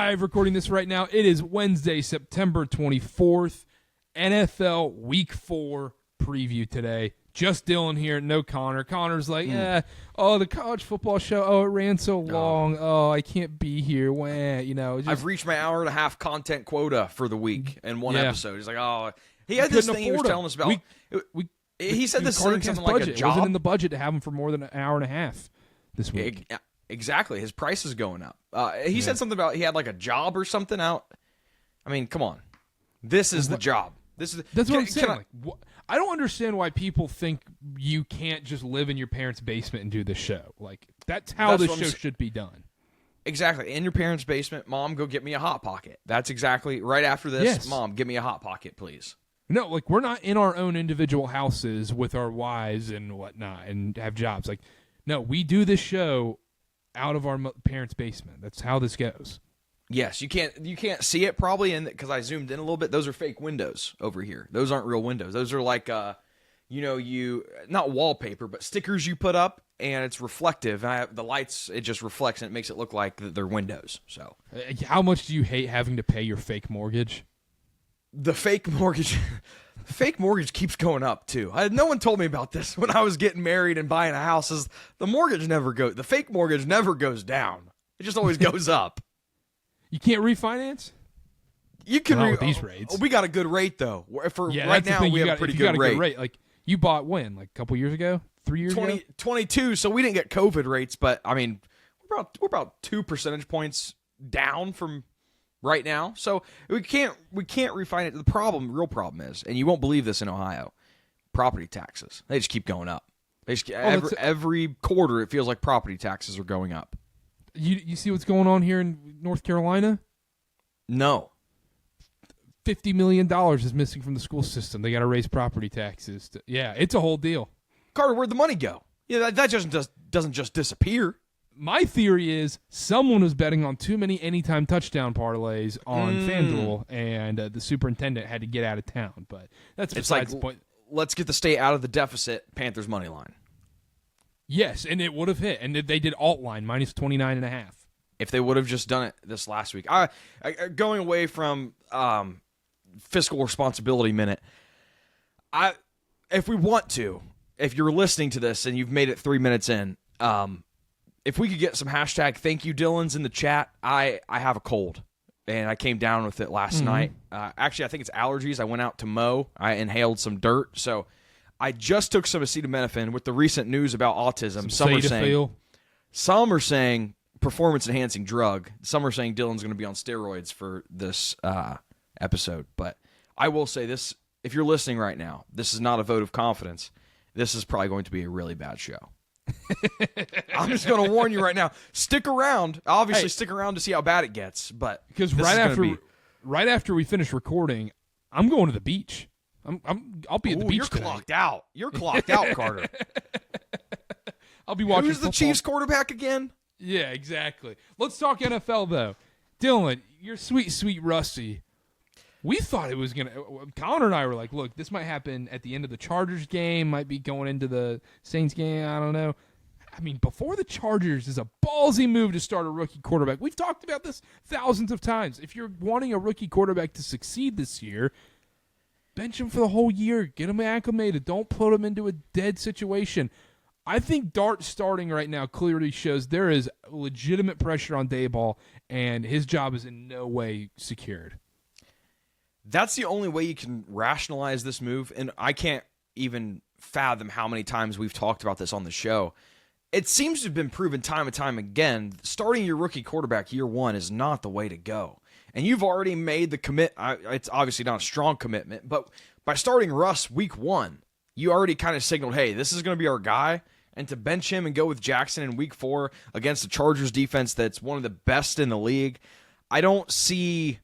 live recording this right now. It is Wednesday, September 24th. NFL Week 4 preview today. Just Dylan here, no Connor. Connor's like, the college football show, it ran so long. I can't be here. I've reached my hour and a half content quota for the week in one episode. He's like, he had this thing he was telling us about. He said this thing, something like a job. It wasn't in the budget to have him for more than an hour and a half this week. Exactly. His price is going up. He said something about he had like a job or something out. I mean, come on. This is the job. That's what I'm saying. I don't understand why people think you can't just live in your parents' basement and do this show. Like, that's how this show should be done. Exactly. In your parents' basement, Mom, go get me a Hot Pocket. That's exactly right after this. Yes. Mom, get me a Hot Pocket, please. No, like, we're not in our own individual houses with our wives and whatnot and have jobs. Like, no, we do this show out of our parents' basement. That's how this goes. Yes, you can't see it probably because I zoomed in a little bit. Those are fake windows over here. Those aren't real windows. Those are like not wallpaper, but stickers you put up, and it's reflective. The lights, it just reflects, and it makes it look like they're windows. So, how much do you hate having to pay your fake mortgage? The fake mortgage keeps going up too. No one told me about this when I was getting married and buying a house. The fake mortgage never goes down. It just always goes up. You can't refinance? You can with these rates. We got a good rate though. Right now we have a pretty good rate. Like, you bought when? Like a couple years ago? 3 years ago? 22, so we didn't get COVID rates, but I mean, we're about 2 percentage points down from right now. So we can't refinance. The real problem is, and you won't believe this in Ohio, property taxes. They just keep going up. Every quarter it feels like property taxes are going up. You see what's going on here in North Carolina? No. $50 million is missing from the school system. They got to raise property taxes. It's a whole deal. Carter, where'd the money go? Yeah, that doesn't just disappear. My theory is someone was betting on too many anytime touchdown parlays on FanDuel, and the superintendent had to get out of town. But that's besides the point. Let's get the state out of the deficit. Panthers money line. Yes, and it would have hit. And they did alt line, minus 29.5. If they would have just done it this last week. Going away from fiscal responsibility minute, if we want to, if you're listening to this and you've made it 3 minutes in, if we could get some hashtag thank you Dylans in the chat. I have a cold, and I came down with it last night. Actually, I think it's allergies. I went out to mow. I inhaled some dirt, so I just took some acetaminophen. With the recent news about autism, some are saying performance-enhancing drug. Some are saying Dylan's going to be on steroids for this episode. But I will say this, if you're listening right now, this is not a vote of confidence. This is probably going to be a really bad show. I'm just going to warn you right now. Stick around. Obviously, stick around to see how bad it gets. But because right after we finish recording, I'm going to the beach. I'll be at the beach. You're clocked out. You're clocked out, Carter. I'll be watching. Who's the Chiefs quarterback again? Yeah, exactly. Let's talk NFL though. Dylan, you're sweet Rusty. We thought it was gonna. Connor and I were like, "Look, this might happen at the end of the Chargers game. Might be going into the Saints game. I don't know." I mean, before the Chargers is a ballsy move to start a rookie quarterback. We've talked about this thousands of times. If you're wanting a rookie quarterback to succeed this year, bench him for the whole year. Get him acclimated. Don't put him into a dead situation. I think Dart starting right now clearly shows there is legitimate pressure on Daboll, and his job is in no way secured. That's the only way you can rationalize this move, and I can't even fathom how many times we've talked about this on the show. It seems to have been proven time and time again, starting your rookie quarterback year one is not the way to go. And you've already made the commit. It's obviously not a strong commitment, but by starting Russ week one, you already kind of signaled, hey, this is going to be our guy. And to bench him and go with Jackson in week 4 against the Chargers defense that's one of the best in the league, I don't see.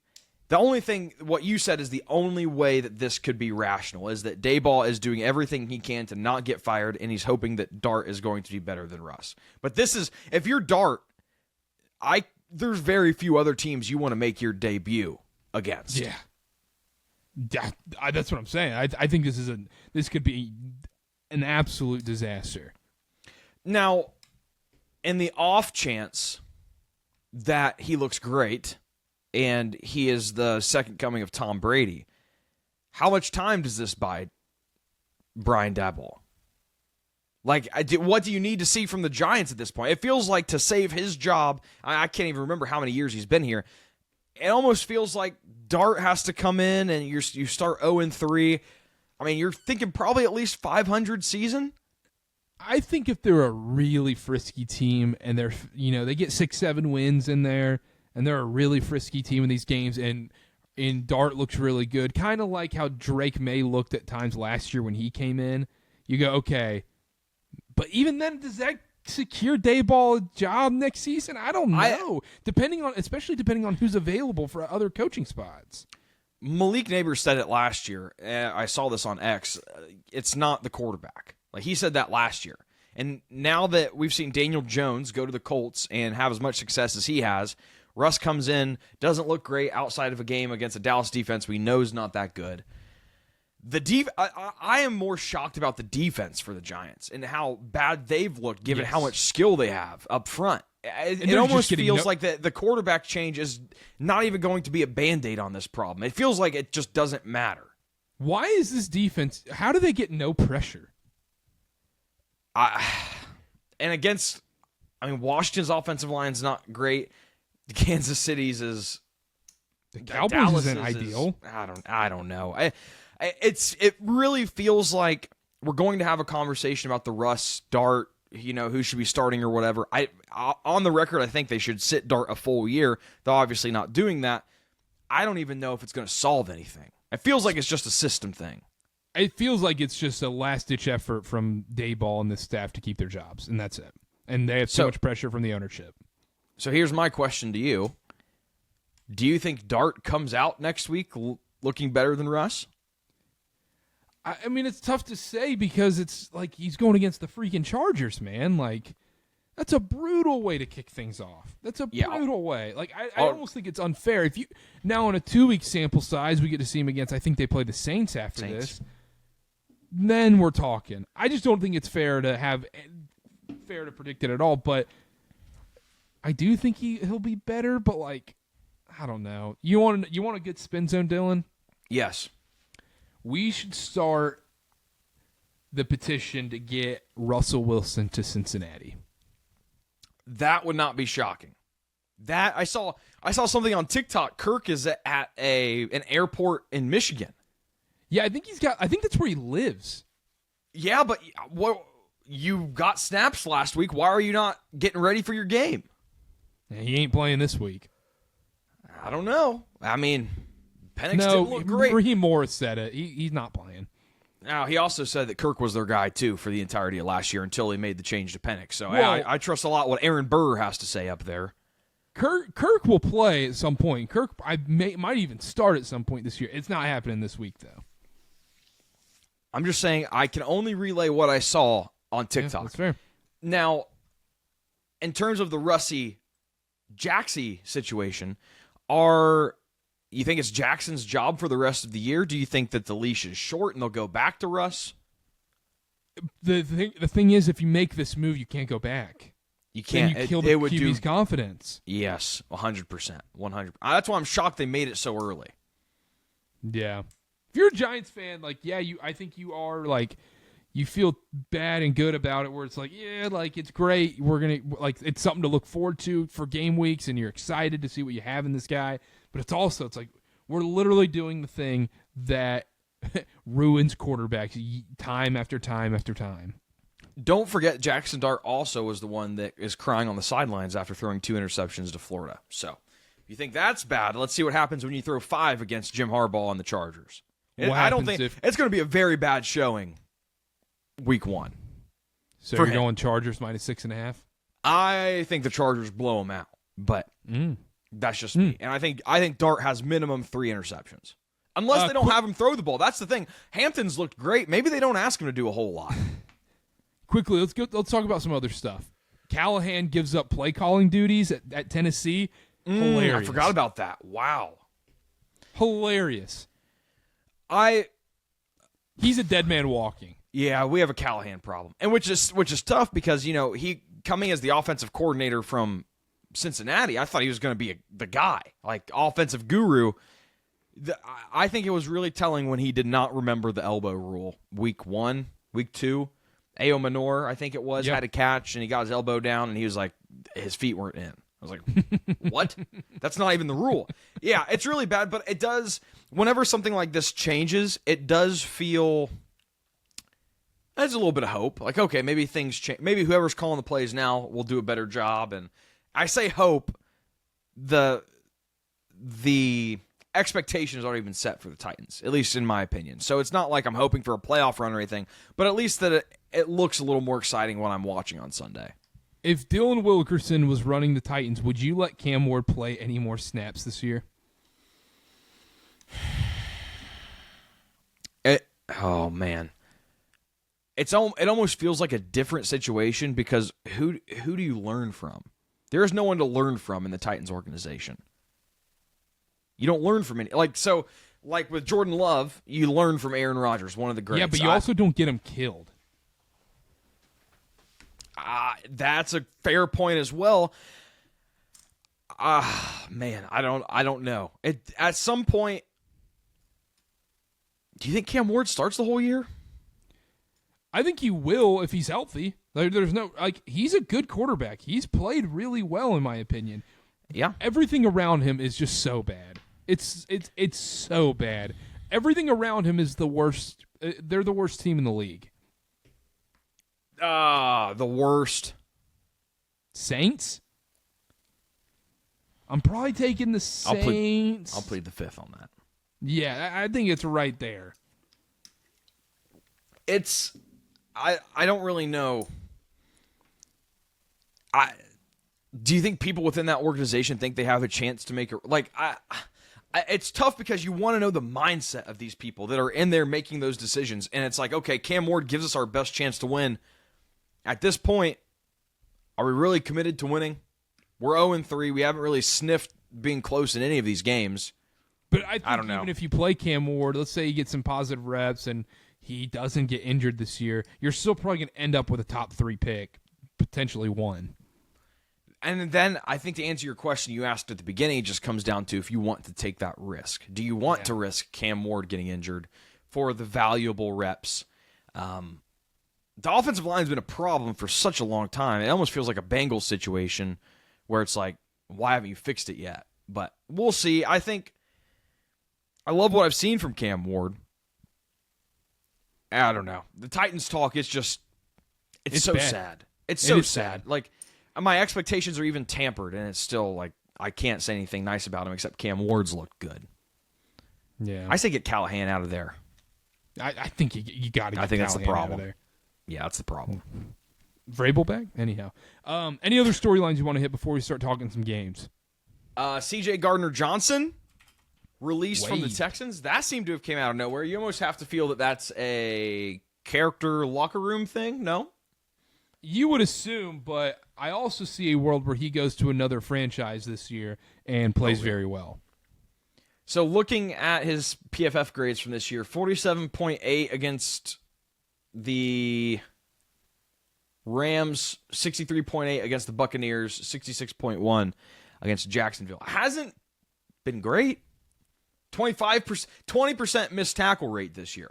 The only thing, what you said is the only way that this could be rational, is that Daboll is doing everything he can to not get fired, and he's hoping that Dart is going to be better than Russ. But this is, if you're Dart, there's very few other teams you want to make your debut against. Yeah, that's what I'm saying. I think this could be an absolute disaster. Now, in the off chance that he looks great and he is the second coming of Tom Brady. How much time does this buy Brian Daboll? Like, what do you need to see from the Giants at this point? It feels like to save his job, I can't even remember how many years he's been here. It almost feels like Dart has to come in and you start 0-3. I mean, you're thinking probably at least 500 season. I think if they're a really frisky team and they're, they get 6-7 wins in there and they're a really frisky team in these games and Dart looks really good, kind of like how Drake May looked at times last year when he came in, you go, okay. But even then, does that secure Daboll a job next season? I don't know. Especially depending on who's available for other coaching spots. Malik Neighbors said it last year. I saw this on X. It's not the quarterback. Like, he said that last year. And now that we've seen Daniel Jones go to the Colts and have as much success as he has, Russ comes in, doesn't look great outside of a game against a Dallas defense we know is not that good. I am more shocked about the defense for the Giants and how bad they've looked given how much skill they have up front. It almost feels like the quarterback change is not even going to be a Band-Aid on this problem. It feels like it just doesn't matter. Why is this defense, how do they get no pressure? Washington's offensive line is not great. Kansas City's is... The Cowboys isn't ideal. I don't know. It really feels like we're going to have a conversation about the Russ Dart, who should be starting or whatever. On the record, I think they should sit Dart a full year. They're obviously not doing that. I don't even know if it's going to solve anything. It feels like it's just a system thing. It feels like it's just a last-ditch effort from Daboll and the staff to keep their jobs, and that's it. And they have so much pressure from the ownership. So here's my question to you. Do you think Dart comes out next week looking better than Russ? I mean, it's tough to say because it's like he's going against the freaking Chargers, man. Like, that's a brutal way to kick things off. That's a brutal way. Like, I almost think it's unfair. If you now on a 2-week sample size, we get to see him against, I think they play the Saints after this. Then we're talking. I just don't think it's fair to predict it at all. But I do think he'll be better. But like, I don't know. You want a good spin zone, Dylan? Yes. We should start the petition to get Russell Wilson to Cincinnati. That would not be shocking. That I saw something on TikTok. Kirk is at an airport in Michigan. Yeah, I think that's where he lives. Yeah, but you got snaps last week. Why are you not getting ready for your game? Yeah, he ain't playing this week. I don't know. I mean, Penix didn't look great. Raheem Morris said it. He's not playing. Now, he also said that Kirk was their guy, too, for the entirety of last year until he made the change to Penix. So I trust a lot what Aaron Burr has to say up there. Kirk will play at some point. Kirk might even start at some point this year. It's not happening this week, though. I'm just saying I can only relay what I saw on TikTok. Yeah, that's fair. Now, in terms of the Russie-Jaxie situation, you think it's Jackson's job for the rest of the year? Do you think that the leash is short and they'll go back to Russ? The thing is, if you make this move, you can't go back. You can't. Then you kill the QB's confidence. Yes, 100%. 100%. That's why I'm shocked they made it so early. Yeah. If you're a Giants fan, I think you are, you feel bad and good about it where it's like, yeah, it's great. We're going to, it's something to look forward to for game weeks and you're excited to see what you have in this guy. But it's like we're literally doing the thing that ruins quarterbacks time after time after time. Don't forget Jackson Dart also was the one that is crying on the sidelines after throwing 2 interceptions to Florida. So if you think that's bad, let's see what happens when you throw 5 against Jim Harbaugh and the Chargers. I don't think it's going to be a very bad showing week 1. So you're going Chargers -6.5? I think the Chargers blow them out, but that's just me. And I think Dart has minimum 3 interceptions. Unless they don't have him throw the ball. That's the thing. Hampton's looked great. Maybe they don't ask him to do a whole lot. Quickly, let's talk about some other stuff. Callahan gives up play calling duties at Tennessee. Hilarious. I forgot about that. Wow. Hilarious. He's a dead man walking. Yeah, we have a Callahan problem. And which is tough because, he coming as the offensive coordinator from Cincinnati, I thought he was going to be the guy, like offensive guru. I think it was really telling when he did not remember the elbow rule. Week 1, week 2, Ao Manor, I think it was, had a catch, and he got his elbow down, and he was like, his feet weren't in. I was like, what? That's not even the rule. Yeah, it's really bad, but it does, whenever something like this changes, it does feel, there's a little bit of hope. Like, okay, maybe things change. Maybe whoever's calling the plays now will do a better job. And I say hope, the expectations aren't even set for the Titans, at least in my opinion. So it's not like I'm hoping for a playoff run or anything, but at least that it looks a little more exciting when I'm watching on Sunday. If Dylan Wilkerson was running the Titans, would you let Cam Ward play any more snaps this year? Oh, man. It almost feels like a different situation because who do you learn from? There is no one to learn from in the Titans organization. You don't learn from any. Like with Jordan Love, you learn from Aaron Rodgers, one of the greats. Yeah, but you also don't get him killed. That's a fair point as well. Man, I don't know. At some point, do you think Cam Ward starts the whole year? I think he will if he's healthy. There's no he's a good quarterback. He's played really well in my opinion. Yeah. Everything around him is just so bad. It's so bad. Everything around him is the worst. They're the worst team in the league. The worst. Saints? I'm probably taking the Saints. I'll plead the fifth on that. Yeah, I think it's right there. It's I don't really know. Do you think people within that organization think they have a chance to make it? It's tough because you want to know the mindset of these people that are in there making those decisions. And it's like, okay, Cam Ward gives us our best chance to win. At this point, are we really committed to winning? We're 0-3. We haven't really sniffed being close in any of these games. But I think don't know. Even if you play Cam Ward, let's say he gets some positive reps and he doesn't get injured this year, you're still probably going to end up with a top 3 pick, potentially 1. And then I think to answer your question you asked at the beginning, it just comes down to if you want to take that risk. Do you want to risk Cam Ward getting injured for the valuable reps? The offensive line has been a problem for such a long time. It almost feels like a Bengals situation where it's like, why haven't you fixed it yet? But we'll see. I think I love what I've seen from Cam Ward. I don't know. The Titans talk, it's so bad. sad. It's so sad. Like, my expectations are even tampered, and it's still like I can't say anything nice about him except Cam Ward's looked good. Yeah, I say get Callahan out of there. I think you got to get I think Callahan that's the problem. out of there. Yeah, that's the problem. Vrabel back? Anyhow. Any other storylines you want to hit before we start talking some games? C.J. Gardner-Johnson released from the Wade. Texans. That seemed to have came out of nowhere. You almost have to feel that that's a character locker room thing, no? You would assume, but I also see a world where he goes to another franchise this year and plays very well. So looking at his PFF grades from this year, 47.8 against the Rams, 63.8 against the Buccaneers, 66.1 against Jacksonville. Hasn't been great. 20% missed tackle rate this year.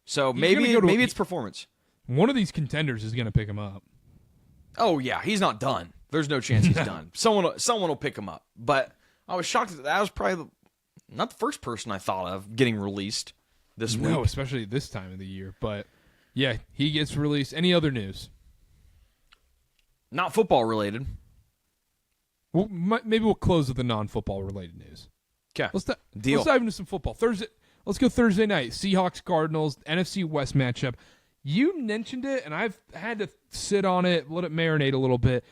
So maybe it's performance. One of these contenders is going to pick him up. Oh yeah, he's not done. There's no chance he's done. Someone will pick him up. But I was shocked that was probably not the first person I thought of getting released this week. No, especially this time of the year. But yeah, he gets released. Any other news? Not football related. Well, maybe we'll close with the non-football related news. Okay. Let's Deal. dive into some football. Let's go Thursday night. Seahawks Cardinals NFC West matchup. You mentioned it, and I've had to sit on it, let it marinate a little bit.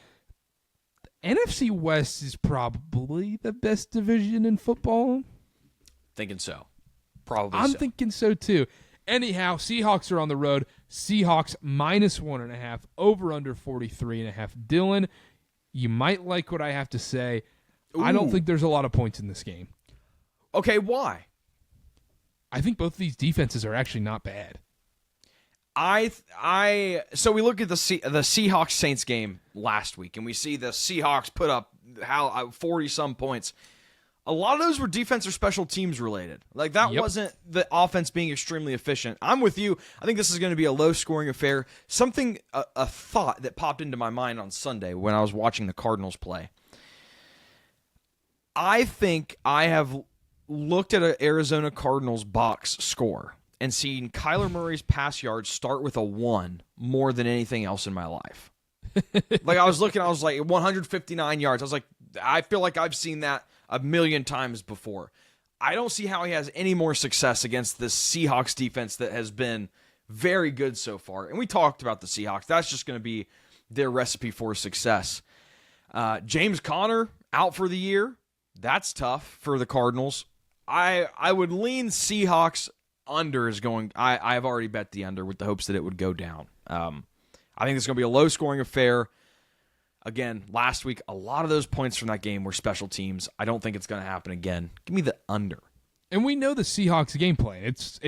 The NFC West is probably the best division in football. Thinking so. Probably I'm so. thinking so, too. Anyhow, Seahawks are on the road. Seahawks -1.5, over under 43.5. Dylan, you might like what I have to say. Ooh. I don't think there's a lot of points in this game. Okay, why? I think both of these defenses are actually not bad. So we look at the Seahawks Saints game last week, and we see the Seahawks put up 40 some points. A lot of those were defense or special teams related. Like that wasn't the offense being extremely efficient. I'm with you. I think this is going to be a low scoring affair. Something, a thought that popped into my mind on Sunday when I was watching the Cardinals play. I think I have looked at an Arizona Cardinals box score and seen Kyler Murray's pass yards start with a 1 more than anything else in my life. Like I was looking, I was like 159 yards. I was like, I feel like I've seen that a million times before. I don't see how he has any more success against this Seahawks defense that has been very good so far. And we talked about the Seahawks. That's just going to be their recipe for success. James Conner out for the year. That's tough for the Cardinals. I would lean Seahawks under is going. I've already bet the under with the hopes that it would go down. I think it's going to be a low-scoring affair. Again, last week, a lot of those points from that game were special teams. I don't think it's going to happen again. Give me the under. And we know the Seahawks game plan. It's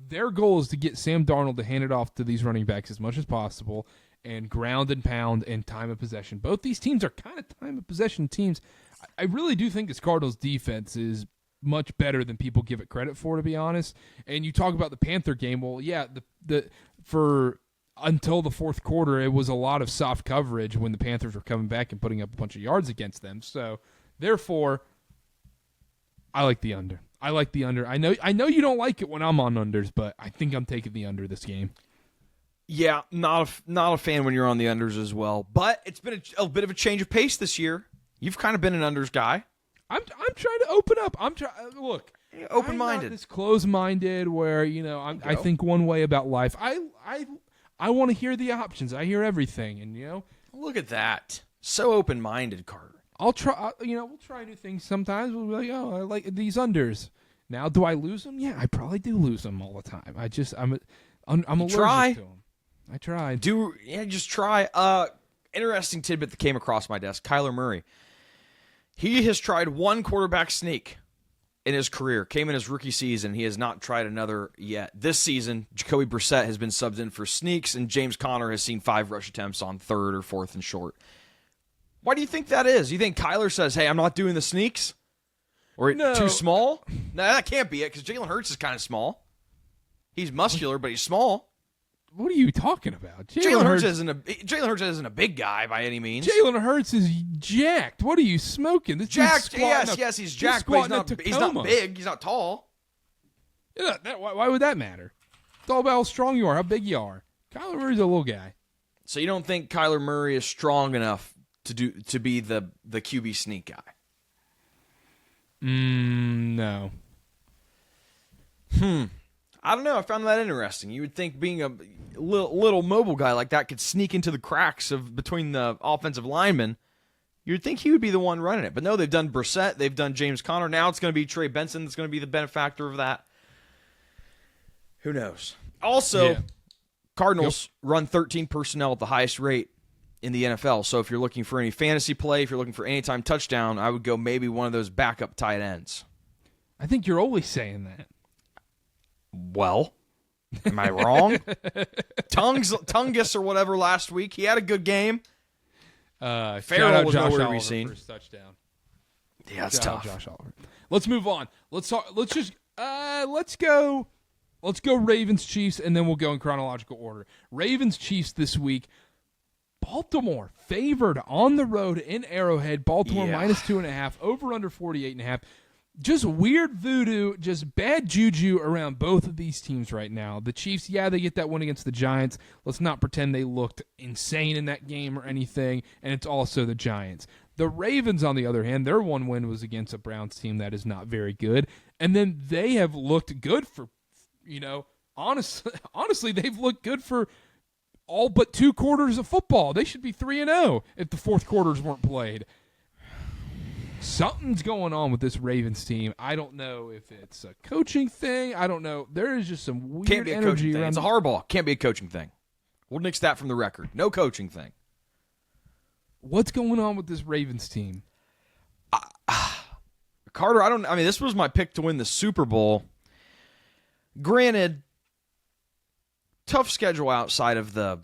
their goal is to get Sam Darnold to hand it off to these running backs as much as possible and ground and pound and time of possession. Both these teams are kind of time of possession teams. I really do think this Cardinals defense is much better than people give it credit for, to be honest. And you talk about the Panther game. Well, yeah, until the fourth quarter, it was a lot of soft coverage when the Panthers were coming back and putting up a bunch of yards against them. So, therefore, I like the under. I know you don't like it when I'm on unders, but I think I'm taking the under this game. Yeah, not a fan when you're on the unders as well. But it's been a bit of a change of pace this year. You've kind of been an unders guy. I'm trying to open up. Look, open-minded. I'm not this closed-minded where I think one way about life. I want to hear the options. I hear everything, and look at that. So open-minded, Karter. I'll try. We'll try new things sometimes. We'll be like, I like these unders. Now, do I lose them? Yeah, I probably do lose them all the time. I'm allergic to them. I tried. Just try. Interesting tidbit that came across my desk. Kyler Murray. He has tried one quarterback sneak in his career. Came in his rookie season. He has not tried another yet. This season, Jacoby Brissett has been subbed in for sneaks, and James Conner has seen 5 rush attempts on 3rd or 4th and short. Why do you think that is? You think Kyler says, hey, I'm not doing the sneaks? Or too small? No, that can't be it, because Jalen Hurts is kind of small. He's muscular, but he's small. What are you talking about? Jalen Hurts isn't a big guy by any means. Jalen Hurts is jacked. What are you smoking? This jacked. Yes, he's jacked, but he's not big. He's not tall. Yeah, why would that matter? It's all about how strong you are, how big you are. Kyler Murray's a little guy. So you don't think Kyler Murray is strong enough to be the QB sneak guy? No. I don't know. I found that interesting. You would think being a little mobile guy like that could sneak into the cracks between the offensive linemen. You'd think he would be the one running it. But no, they've done Brissett. They've done James Conner. Now it's going to be Trey Benson that's going to be the benefactor of that. Who knows? Also, Cardinals run 13 personnel at the highest rate in the NFL. So if you're looking for any fantasy play, if you're looking for anytime touchdown, I would go maybe one of those backup tight ends. I think you're always saying that. Well, am I wrong? Tungus or whatever last week. He had a good game. Farrell was nowhere to be seen. First touchdown. Yeah, that's tough. Josh Oliver. Let's move on. Let's go Ravens Chiefs, and then we'll go in chronological order. Ravens Chiefs this week. Baltimore favored on the road in Arrowhead. Baltimore -2.5. Over under 48.5. Just weird voodoo, just bad juju around both of these teams right now. The Chiefs, they get that win against the Giants. Let's not pretend they looked insane in that game or anything, and it's also the Giants. The Ravens, on the other hand, their one win was against a Browns team that is not very good, and then they have looked good for, honestly, they've looked good for all but 2 quarters of football. They should be 3-0 if the fourth quarters weren't played. Something's going on with this Ravens team. I don't know if it's a coaching thing. I don't know. There is just some weird Can't be a energy coaching thing. around. It's a hardball. Can't be a coaching thing. We'll nix that from the record. No coaching thing. What's going on with this Ravens team? Karter, this was my pick to win the Super Bowl. Granted, tough schedule outside of the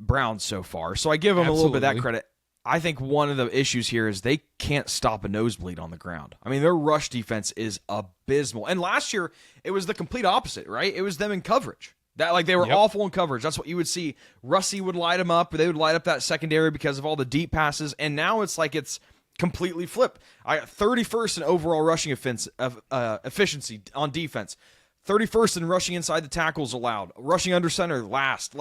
Browns so far, so I give them a little bit of that Absolutely. credit. I think one of the issues here is they can't stop a nosebleed on the ground. I mean, their rush defense is abysmal. And last year, it was the complete opposite, right? It was them in coverage. They were awful in coverage. That's what you would see. Russie would light them up, or they would light up that secondary because of all the deep passes. And now it's like it's completely flipped. I got 31st in overall rushing efficiency on defense. 31st in rushing inside the tackles allowed. Rushing under center last.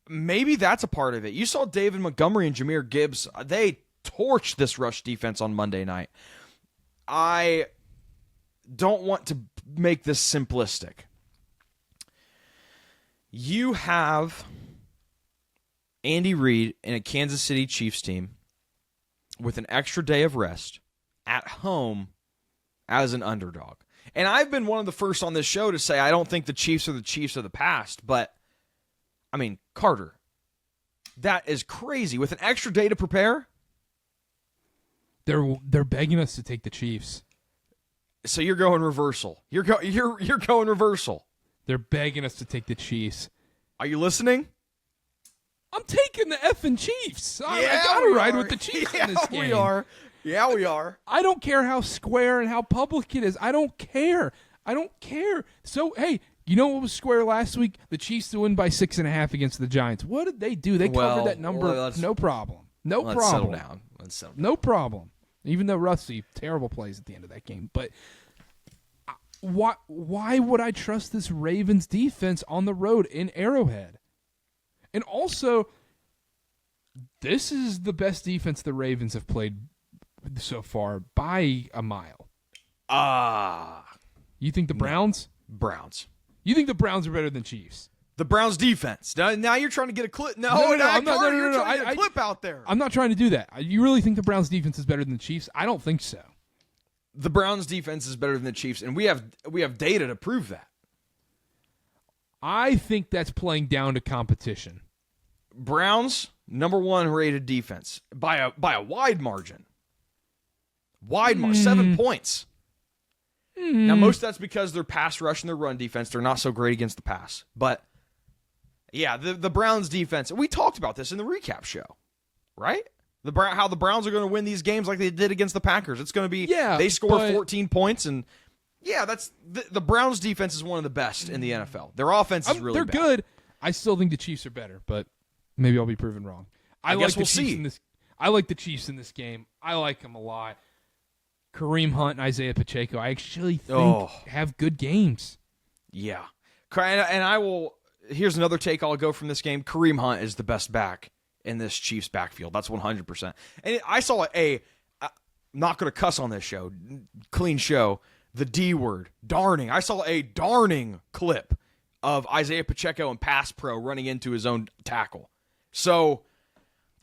Maybe that's a part of it. You saw David Montgomery and Jahmyr Gibbs. They torched this rush defense on Monday night. I don't want to make this simplistic. You have Andy Reid and a Kansas City Chiefs team with an extra day of rest at home as an underdog. And I've been one of the first on this show to say I don't think the Chiefs are the Chiefs of the past, but I mean, Karter, that is crazy. With an extra day to prepare? They're begging us to take the Chiefs. So you're going reversal. You're going reversal. They're begging us to take the Chiefs. Are you listening? I'm taking the effing Chiefs. I gotta ride with the Chiefs in this game. We are. Yeah, we are. I don't care how square and how public it is. I don't care. So, hey, you know what was square last week? The Chiefs to win by 6.5 against the Giants. What did they do? They covered that number. No problem. Let's settle down. No problem. Even though Russie, terrible plays at the end of that game. But why would I trust this Ravens defense on the road in Arrowhead? And also, this is the best defense the Ravens have played so far by a mile. You think the Browns? Browns. You think the Browns are better than Chiefs? The Browns defense. Now you're trying to get a clip. No, I'm not. You're trying to get a clip out there. I'm not trying to do that. You really think the Browns defense is better than the Chiefs? I don't think so. The Browns defense is better than the Chiefs, and we have data to prove that. I think that's playing down to competition. Browns, number 1 rated defense by a wide margin. 7 points. Now, most of that's because they're pass rush and their run defense. They're not so great against the pass. But, yeah, the Browns defense, we talked about this in the recap show, right? How the Browns are going to win these games like they did against the Packers. It's going to be they score 14 points, and, that's the Browns defense is one of the best in the NFL. Their offense is really bad. They're good. I still think the Chiefs are better, but maybe I'll be proven wrong. I guess we'll see. I like the Chiefs in this game. I like them a lot. Kareem Hunt and Isaiah Pacheco, I actually think have good games. Yeah. And I will – here's another take I'll go from this game. Kareem Hunt is the best back in this Chiefs backfield. That's 100%. And I saw I'm not going to cuss on this show, clean show, the D word, darning. I saw a darning clip of Isaiah Pacheco and pass pro running into his own tackle. So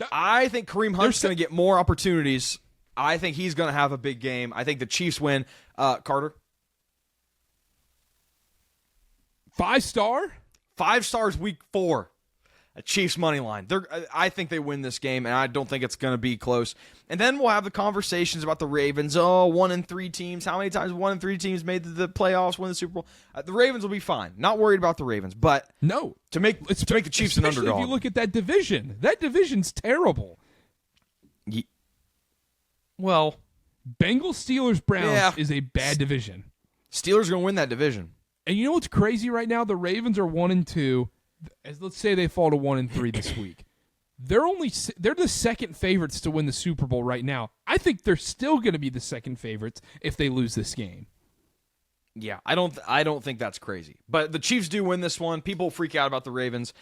I think Kareem Hunt's going to get more opportunities. I think he's going to have a big game. I think the Chiefs win. Karter? 5-star? 5 stars week 4. A Chiefs money line. I think they win this game, and I don't think it's going to be close. And then we'll have the conversations about the Ravens. 1-3 teams. How many times 1-3 teams made the playoffs, win the Super Bowl? The Ravens will be fine. Not worried about the Ravens, but to make the Chiefs an underdog. If you look at that division's terrible. Well, Bengals, Steelers, Browns is a bad division. Steelers are going to win that division. And you know what's crazy right now? The Ravens are 1-2. As let's say they fall to 1-3 this week. They're the second favorites to win the Super Bowl right now. I think they're still going to be the second favorites if they lose this game. Yeah, I don't think that's crazy. But the Chiefs do win this one. People freak out about the Ravens.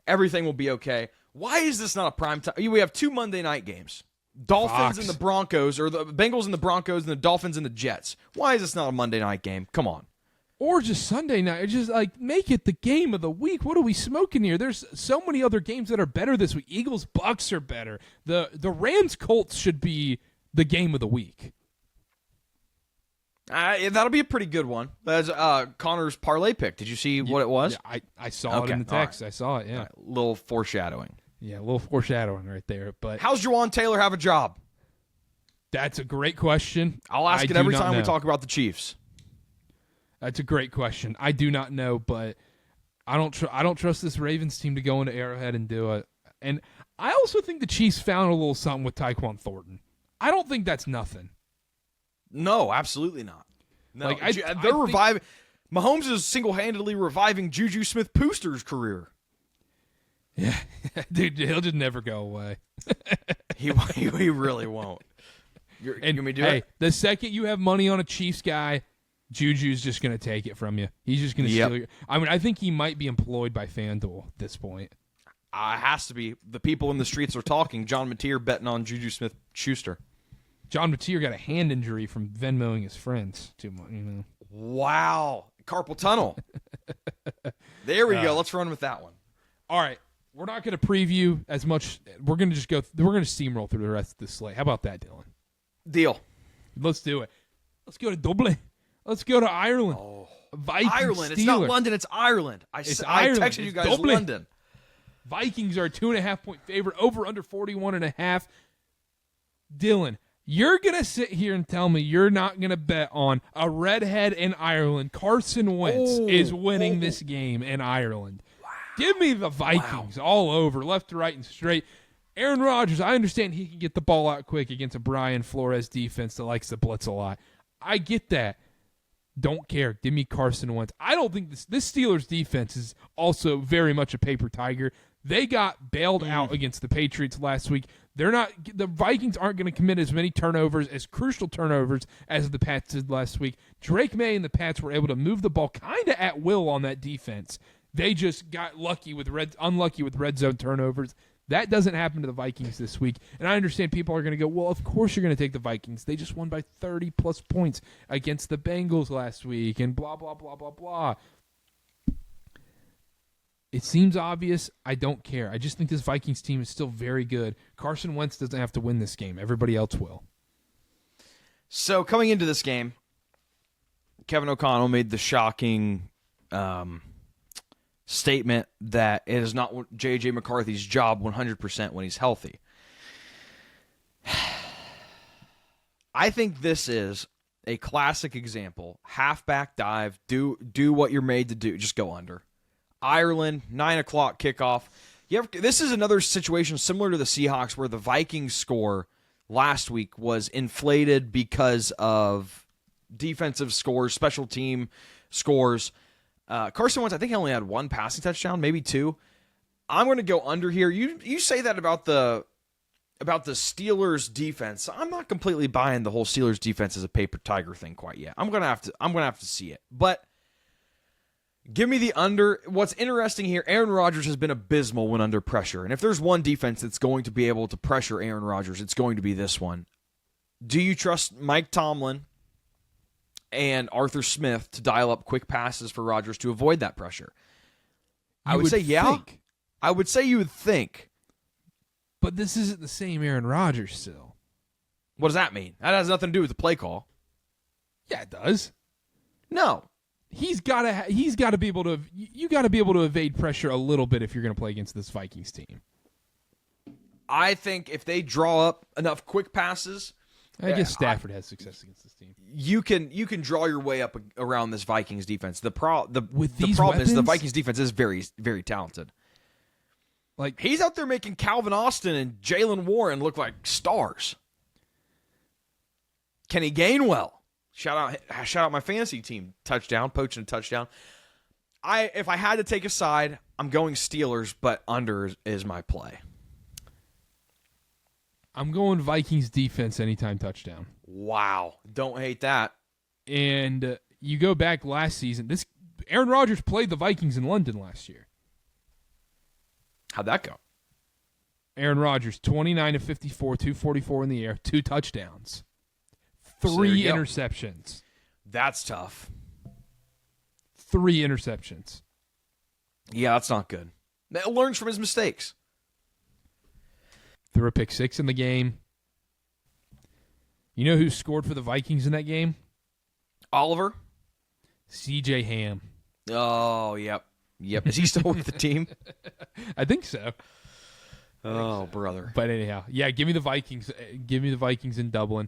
Everything will be okay. Why is this not a prime time? We have 2 Monday night games. Dolphins and the Broncos, or the Bengals and the Broncos, and the Dolphins and the Jets. Why is this not a Monday night game? Come on. Or just Sunday night. Just make it the game of the week. What are we smoking here? There's so many other games that are better this week. Eagles Bucks are better. The Rams Colts should be the game of the week. That'll be a pretty good one. That's Connor's parlay pick. Did you see what it was? Yeah, I saw it in the text. Right. I saw it. Yeah, right. Little foreshadowing. Yeah, a little foreshadowing right there. But how's Jawan Taylor have a job? That's a great question. I'll ask it every time we talk about the Chiefs. That's a great question. I do not know, but I don't trust this Ravens team to go into Arrowhead and do it. And I also think the Chiefs found a little something with Tyquan Thornton. I don't think that's nothing. No, absolutely not. No, Like, they're reviving. Mahomes is single-handedly reviving Juju Smith-Schuster's career. Yeah, dude, he'll just never go away. He really won't. You want me to do it? The second you have money on a Chiefs guy, Juju's just going to take it from you. He's just going to steal your. I mean, I think he might be employed by FanDuel at this point. It has to be. The people in the streets are talking. John Mateer betting on Juju Smith-Schuster. John Mateer got a hand injury from Venmoing his friends too much. Wow, carpal tunnel. There we go. Let's run with that one. All right, we're not going to preview as much. We're going to just go. We're going to steamroll through the rest of the slate. How about that, Dylan? Deal. Let's do it. Let's go to Dublin. Let's go to Ireland. Oh, Vikings, Ireland. Steelers. It's not London. It's Ireland. I texted you guys Dublin. London. Vikings are a 2.5-point favorite. Over under 41.5. Dylan, you're going to sit here and tell me you're not going to bet on a redhead in Ireland. Carson Wentz is winning this game in Ireland. Wow. Give me the Vikings all over, left to right and straight. Aaron Rodgers, I understand he can get the ball out quick against a Brian Flores defense that likes to blitz a lot. I get that. Don't care. Give me Carson Wentz. I don't think this Steelers defense is also very much a paper tiger. They got bailed out against the Patriots last week. The Vikings aren't going to commit as many turnovers, as crucial turnovers, as the Pats did last week. Drake May and the Pats were able to move the ball kind of at will on that defense. They just got unlucky with red zone turnovers. That doesn't happen to the Vikings this week. And I understand people are going to go, well, of course you're going to take the Vikings. They just won by 30-plus points against the Bengals last week and blah, blah, blah, blah, blah. It seems obvious. I don't care. I just think this Vikings team is still very good. Carson Wentz doesn't have to win this game. Everybody else will. So coming into this game, Kevin O'Connell made the shocking statement that it is not J.J. McCarthy's job 100% when he's healthy. I think this is a classic example. Halfback dive, do what you're made to do. Just go under. Ireland, 9 o'clock kickoff. This is another situation similar to the Seahawks where the Vikings score last week was inflated because of defensive scores, special team scores. Carson Wentz, I think he only had one passing touchdown, maybe two. I'm going to go under here. You say that about the Steelers defense. I'm not completely buying the whole Steelers defense as a paper tiger thing quite yet. I'm going to have to see it. But give me the under. What's interesting here, Aaron Rodgers has been abysmal when under pressure. And if there's one defense that's going to be able to pressure Aaron Rodgers, it's going to be this one. Do you trust Mike Tomlin and Arthur Smith to dial up quick passes for Rodgers to avoid that pressure? I would say yeah. I would say you would think. But this isn't the same Aaron Rodgers still. What does that mean? That has nothing to do with the play call. Yeah, it does. No. He's got to be able to. You got to be able to evade pressure a little bit if you're going to play against this Vikings team. I think if they draw up enough quick passes, I guess Stafford has success against this team. You can draw your way up around this Vikings defense. The problem weapons? is the Vikings defense is very, very talented. Like he's out there making Calvin Austin and Jalen Warren look like stars. Kenny Gainwell. Shout out my fantasy team. Touchdown, poaching a touchdown. If I had to take a side, I'm going Steelers, but under is my play. I'm going Vikings defense anytime touchdown. Wow. Don't hate that. And you go back last season. Aaron Rodgers played the Vikings in London last year. How'd that go? Aaron Rodgers, 29 of 54, 244 in the air, 2 touchdowns. 3 interceptions. That's tough. 3 interceptions. Yeah, that's not good. He learns from his mistakes. Threw a pick 6 in the game. You know who scored for the Vikings in that game? Oliver? C.J. Ham. Oh, yep. Is he still with the team? I think so. Oh, brother. But anyhow, yeah, give me the Vikings. Give me the Vikings in Dublin.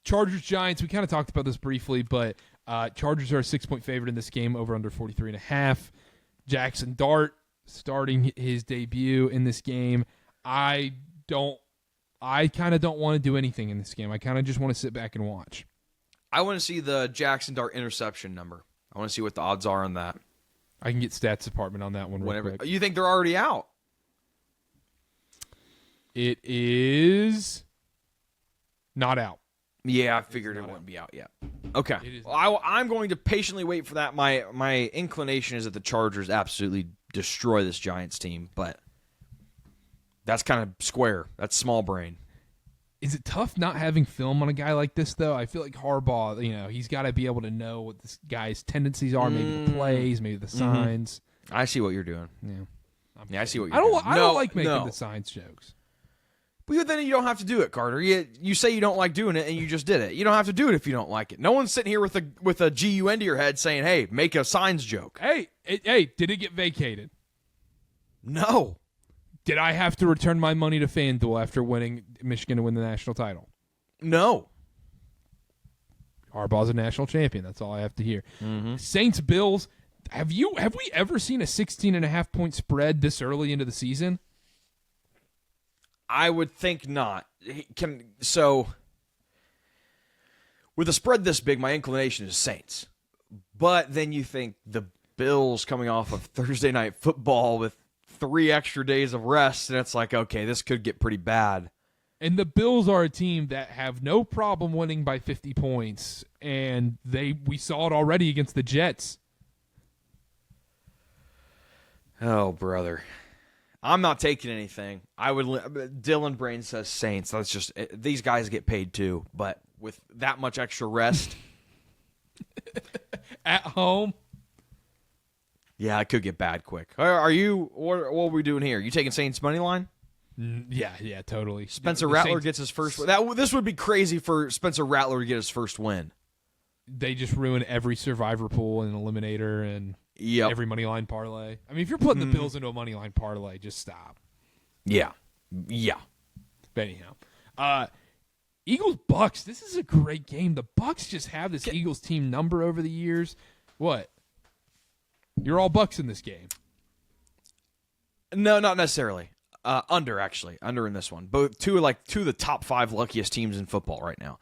Chargers, Giants, we kind of talked about this briefly, but Chargers are a 6-point favorite in this game, over under 43.5. Jackson Dart starting his debut in this game. I kind of don't want to do anything in this game. I kind of just want to sit back and watch. I want to see the Jackson Dart interception number. I want to see what the odds are on that. I can get stats department on that one real quick. You think they're already out? It is not out. Yeah, I figured it wouldn't be out yet. Okay. Well, I'm going to patiently wait for that. My inclination is that the Chargers absolutely destroy this Giants team, but that's kind of square. That's small brain. Is it tough not having film on a guy like this, though? I feel like Harbaugh, he's got to be able to know what this guy's tendencies are, maybe the plays, maybe the signs. I see what you're doing. Yeah, I see what you're doing. I don't like making the signs jokes. But then you don't have to do it, Karter. You say you don't like doing it, and you just did it. You don't have to do it if you don't like it. No one's sitting here with a GUN to your head saying, hey, make a signs joke. Hey, did it get vacated? No. Did I have to return my money to FanDuel after winning Michigan to win the national title? No. Harbaugh's a national champion. That's all I have to hear. Saints Bills. Have we ever seen a 16.5 point spread this early into the season? I would think not. So with a spread this big, my inclination is Saints. But then you think the Bills coming off of Thursday night football with 3 extra days of rest, and it's like, okay, this could get pretty bad. And the Bills are a team that have no problem winning by 50 points, and we saw it already against the Jets. Oh, brother. I'm not taking anything. Dylan Brain says Saints. That's just these guys get paid too, but with that much extra rest at home, yeah, it could get bad quick. Are you? What are we doing here? You taking Saints money line? Yeah, totally. Spencer Rattler gets his first win. This would be crazy for Spencer Rattler to get his first win. They just ruin every survivor pool and eliminator and every money line parlay. I mean, if you're putting the Bills into a money line parlay, just stop. Yeah. But anyhow, Eagles Bucks. This is a great game. The Bucks just have this Eagles team number over the years. What? You're all Bucks in this game. No, not necessarily. Under in this one. Both two of the top 5 luckiest teams in football right now.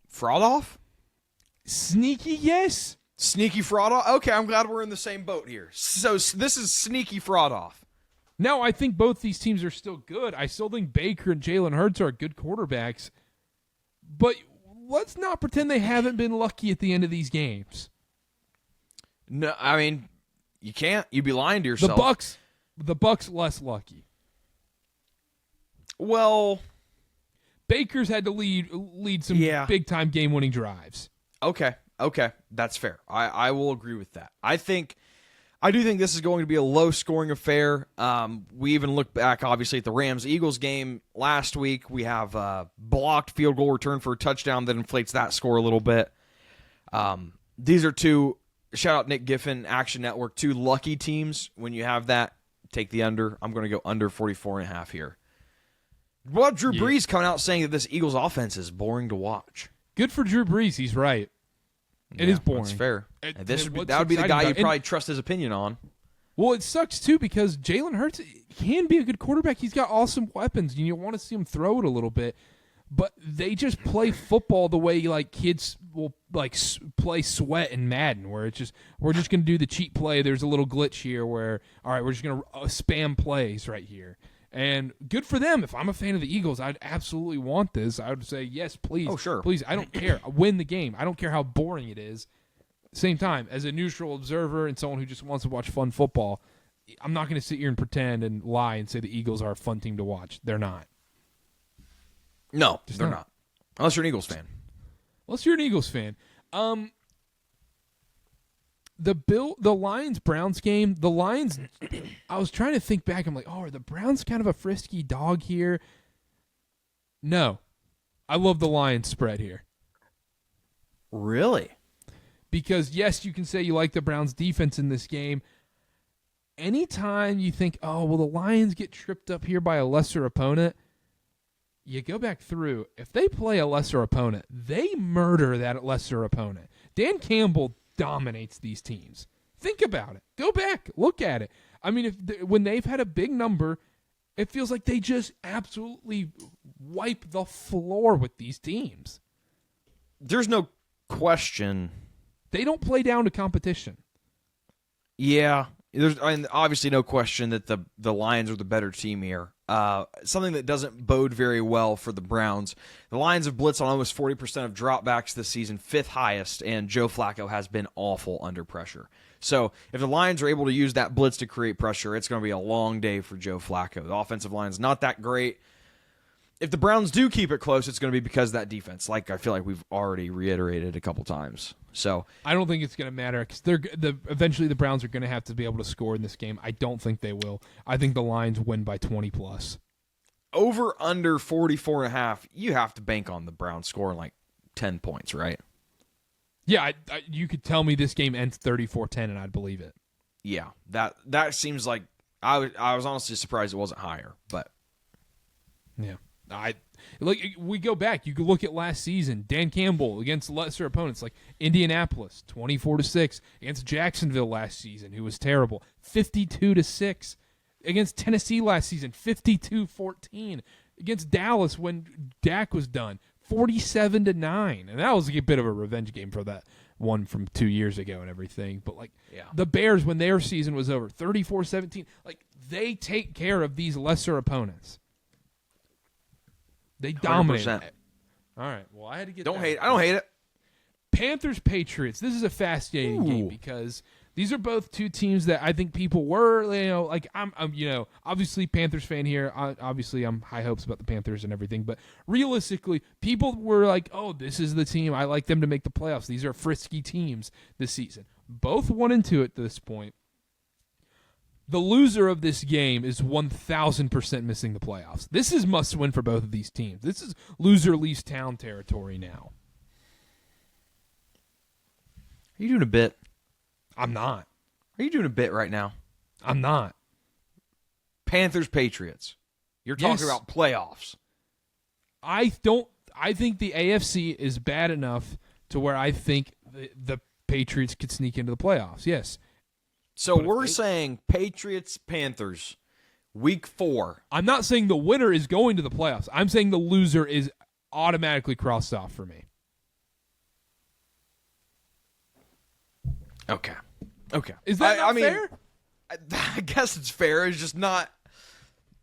Fraud off? Sneaky, yes. Sneaky fraud off? Okay, I'm glad we're in the same boat here. So this is sneaky fraud off. Now, I think both these teams are still good. I still think Baker and Jalen Hurts are good quarterbacks. But let's not pretend they haven't been lucky at the end of these games. No, I mean, you can't. You'd be lying to yourself. The Bucks less lucky. Well, Baker's had to lead some big-time game-winning drives. Okay, that's fair. I will agree with that. I do think this is going to be a low-scoring affair. We even look back, obviously, at the Rams-Eagles game last week. We have a blocked field goal return for a touchdown that inflates that score a little bit. These are two, shout out Nick Giffen, Action Network, 2 lucky teams. When you have that, take the under. I'm going to go under 44.5 here. Well, Drew Brees coming out saying that this Eagles offense is boring to watch. Good for Drew Brees. He's right. It is boring. That's fair. That would be the guy you probably trust his opinion on. Well, it sucks, too, because Jalen Hurts can be a good quarterback. He's got awesome weapons. You want to see him throw it a little bit. But they just play football the way kids will play Sweat and Madden, where it's just we're just going to do the cheat play. There's a little glitch here where, all right, we're just going to spam plays right here. And good for them. If I'm a fan of the Eagles, I'd absolutely want this. I would say, yes, please. Oh, sure. Please, I don't care. Win the game. I don't care how boring it is. Same time, as a neutral observer and someone who just wants to watch fun football, I'm not going to sit here and pretend and lie and say the Eagles are a fun team to watch. They're not. No, they're not. Unless you're an Eagles fan. The Lions-Browns game, the Lions, I was trying to think back. I'm like, are the Browns kind of a frisky dog here? No. I love the Lions spread here. Really? Because, yes, you can say you like the Browns' defense in this game. Anytime you think, the Lions get tripped up here by a lesser opponent, you go back through. If they play a lesser opponent, they murder that lesser opponent. Dan Campbell dominates these teams. Think about it. Go back. Look at it. I mean, when they've had a big number, it feels like they just absolutely wipe the floor with these teams. There's no question. They don't play down to competition. Yeah. There's obviously no question that the Lions are the better team here. Something that doesn't bode very well for the Browns. The Lions have blitzed on almost 40% of dropbacks this season, 5th highest, and Joe Flacco has been awful under pressure. So if the Lions are able to use that blitz to create pressure, it's going to be a long day for Joe Flacco. The offensive line is not that great. If the Browns do keep it close, it's going to be because of that defense, like I feel like we've already reiterated a couple times. So I don't think it's going to matter because eventually the Browns are going to have to be able to score in this game. I don't think they will. I think the Lions win by 20+. Over under 44.5, you have to bank on the Browns scoring like 10 points, right? Yeah, you could tell me this game ends 34-10 and I'd believe it. Yeah, that seems like I was honestly surprised it wasn't higher, but yeah. We go back. You can look at last season. Dan Campbell against lesser opponents like Indianapolis, 24-6 against Jacksonville last season, who was terrible, 52-6 against Tennessee last season, 52-14 against Dallas when Dak was done, 47-9, and that was a bit of a revenge game for that one from 2 years ago and everything. But the Bears, when their season was over, 34-17, they take care of these lesser opponents. They dominate. 100%. All right. Well, I had to get. I don't hate it. Panthers Patriots. This is a fascinating game because these are both two teams that I think people were. I'm obviously Panthers fan here. Obviously, I'm high hopes about the Panthers and everything. But realistically, people were like, "Oh, this is the team. I like them to make the playoffs. These are frisky teams this season." Both 1-2 at this point. The loser of this game is 1,000% missing the playoffs. This is must-win for both of these teams. This is loser leaves town territory now. Are you doing a bit? I'm not. Are you doing a bit right now? I'm not. Panthers, Patriots. You're talking about playoffs. I think the AFC is bad enough to where I think the Patriots could sneak into the playoffs. Yes. So we're saying Patriots, Panthers, week 4. I'm not saying the winner is going to the playoffs. I'm saying the loser is automatically crossed off for me. Okay. Is that not fair? I guess it's fair. It's just not.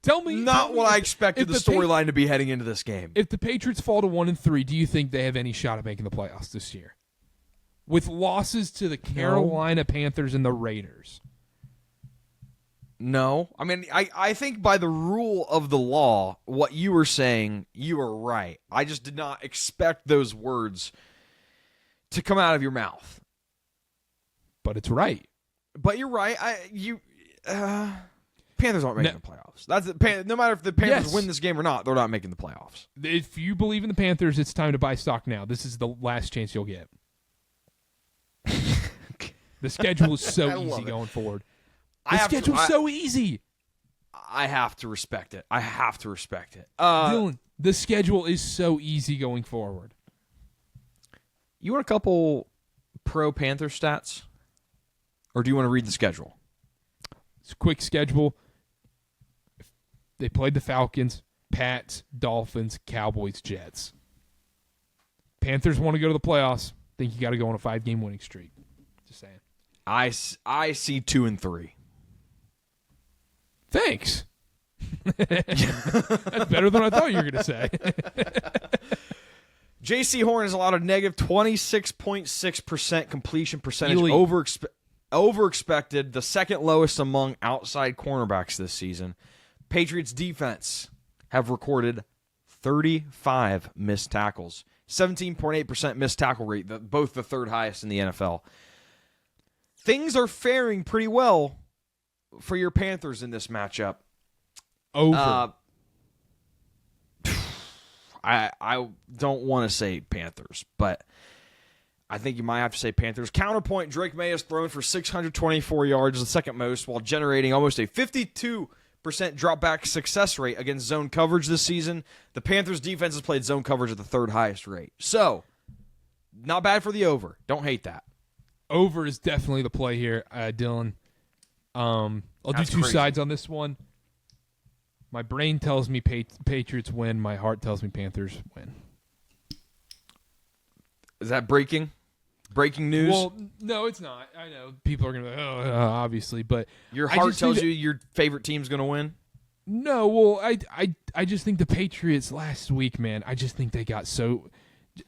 Tell me what I expected the storyline to be heading into this game. If the Patriots fall to 1-3, do you think they have any shot at making the playoffs this year? With losses to the Carolina Panthers and the Raiders. No. I mean, I think by the rule of the law, what you were saying, you were right. I just did not expect those words to come out of your mouth. But it's right. But you're right. Panthers aren't making the playoffs. No matter if the Panthers win this game or not, they're not making the playoffs. If you believe in the Panthers, it's time to buy stock now. This is the last chance you'll get. The schedule is so easy going forward. The schedule's so easy. I have to respect it. Dylan, the schedule is so easy going forward. You want a couple pro Panther stats? Or do you want to read the schedule? It's a quick schedule. They played the Falcons, Pats, Dolphins, Cowboys, Jets. Panthers want to go to the playoffs. Think you got to go on a 5-game winning streak. Just saying. I see 2-3. Thanks. That's better than I thought you were going to say. J.C. Horn has allowed a negative 26.6% completion percentage over expected, the second lowest among outside cornerbacks this season. Patriots defense have recorded 35 missed tackles, 17.8% missed tackle rate, both the third highest in the NFL. Things are faring pretty well for your Panthers in this matchup. Over. I don't want to say Panthers, but I think you might have to say Panthers. Counterpoint, Drake May has thrown for 624 yards, the second most, while generating almost a 52% drop-back success rate against zone coverage this season. The Panthers' defense has played zone coverage at the third highest rate. So, not bad for the over. Don't hate that. Over is definitely the play here, Dylan. I'll That's do two crazy. sides on this one. My brain tells me Patriots win. My heart tells me Panthers win. Is that breaking? Breaking news? Well, no, it's not. I know people are going to be like, obviously, but Your I heart just tells think you your favorite team's going to win? No, well, I just think the Patriots last week, man, I just think they got so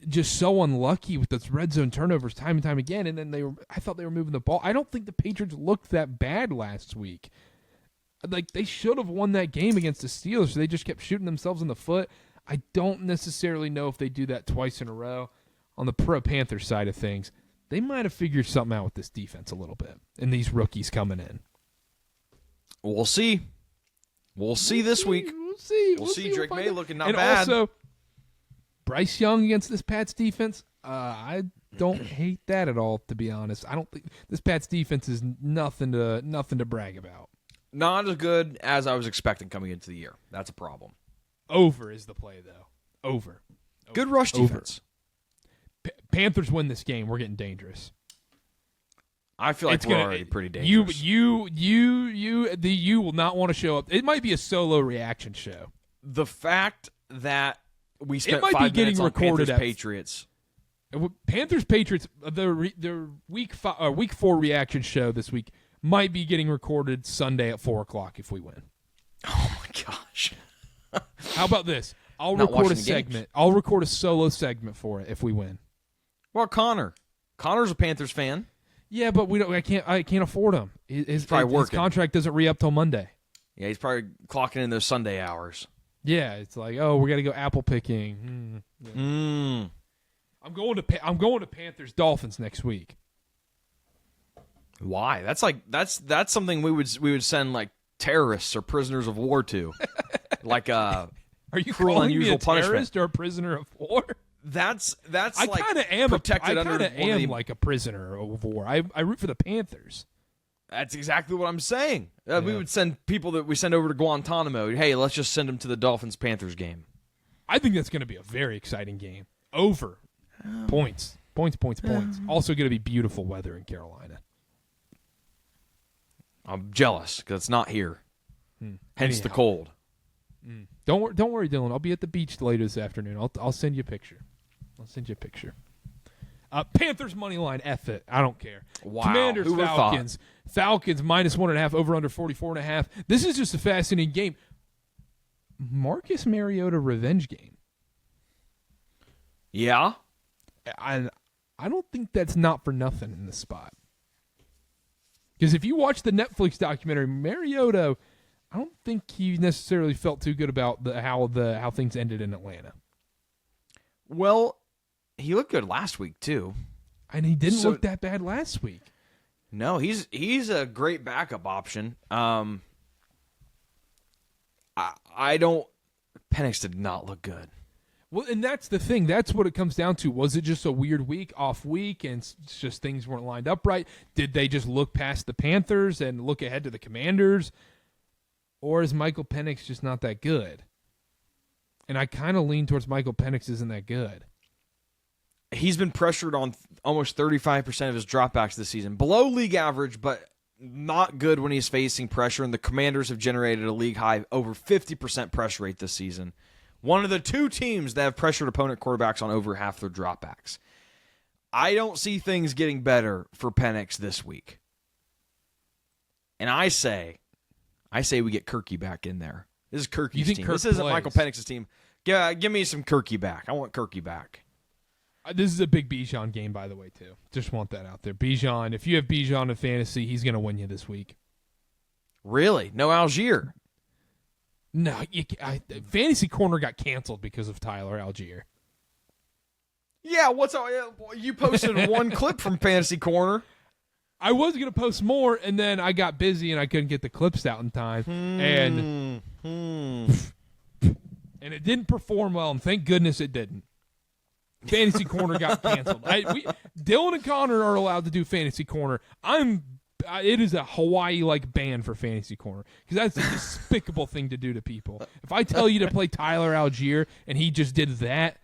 unlucky with those red zone turnovers time and time again, and then I thought they were moving the ball. I don't think the Patriots looked that bad last week. Like, they should have won that game against the Steelers, so they just kept shooting themselves in the foot. I don't necessarily know if they do that twice in a row. On the pro-Panther side of things, they might have figured something out with this defense a little bit, and these rookies coming in. We'll see. We'll see this week. We'll see. We'll see. Drake May looking not and bad. Also, Bryce Young against this Pats defense, I don't hate that at all, to be honest. I don't think this Pats defense is nothing to brag about. Not as good as I was expecting coming into the year. That's a problem. Over is the play, though. Over. Good rush defense. Panthers win this game. We're getting dangerous. I feel like we're already pretty dangerous. You will not want to show up. It might be a solo reaction show. The fact that we spent might be 5 getting minutes on recorded Panthers Patriots. Panthers Patriots, their week 4 reaction show this week might be getting recorded Sunday at 4:00 if we win. Oh my gosh! How about this? I'll Not record a watching the games. segment. I'll record a solo segment for it if we win. Well, Connor. Connor's a Panthers fan. Yeah, but we don't. I can't afford him. His probably working. contract doesn't re-up till Monday. Yeah, he's probably clocking in those Sunday hours. Yeah, it's like, oh, we got to go apple picking. Yeah. I'm going to Panthers Dolphins next week. Why? That's something we would send like terrorists or prisoners of war to, like Are you cruel calling unusual me a punishment. terrorist or a prisoner of war? That's I like kind of am. protected I under kind of one of am the- like a prisoner of war. I root for the Panthers. That's exactly what I'm saying. We would send people that we send over to Guantanamo. Hey, let's just send them to the Dolphins-Panthers game. I think that's going to be a very exciting game. Over. Points. Also going to be beautiful weather in Carolina. I'm jealous because it's not here. Hence the Anyhow. cold. Don't worry, Dylan. I'll be at the beach later this afternoon. I'll send you a picture. Panthers money line. F it. I don't care. Wow. Commanders Who would've Falcons. Falcons -1.5 over under 44.5. This is just a fascinating game. Marcus Mariota revenge game. Yeah. I don't think that's not for nothing in this spot. Because if you watch the Netflix documentary, Mariota, I don't think he necessarily felt too good about how things ended in Atlanta. Well, he looked good last week too. And he didn't So- look that bad last week. No, he's a great backup option. I don't. Penix did not look good. Well, and that's the thing. That's what it comes down to. Was it just a weird off week, and it's just things weren't lined up right? Did they just look past the Panthers and look ahead to the Commanders? Or is Michael Penix just not that good? And I kind of lean towards Michael Penix isn't that good. He's been pressured on almost 35% of his dropbacks this season. Below league average, but not good when he's facing pressure. And the Commanders have generated a league high over 50% pressure rate this season. One of the 2 teams that have pressured opponent quarterbacks on over half their dropbacks. I don't see things getting better for Penix this week. And I say we get Kirky back in there. This is Kirky's You think team. Kirk This isn't plays? Michael Penix's team. Give me some Kirky back. I want Kirky back. This is a big Baughan game, by the way, too. Just want that out there. Baughan, if you have Baughan in fantasy, he's going to win you this week. Really? No Algier? No, Fantasy Corner got canceled because of Tyler Algier. Yeah, what's up? You posted one clip from Fantasy Corner. I was going to post more, and then I got busy and I couldn't get the clips out in time. And it didn't perform well, and thank goodness it didn't. Fantasy Corner got canceled. Dylan and Connor are allowed to do Fantasy Corner. It is a Hawaii-like ban for Fantasy Corner because that's a despicable thing to do to people. If I tell you to play Tyler Algier and he just did that,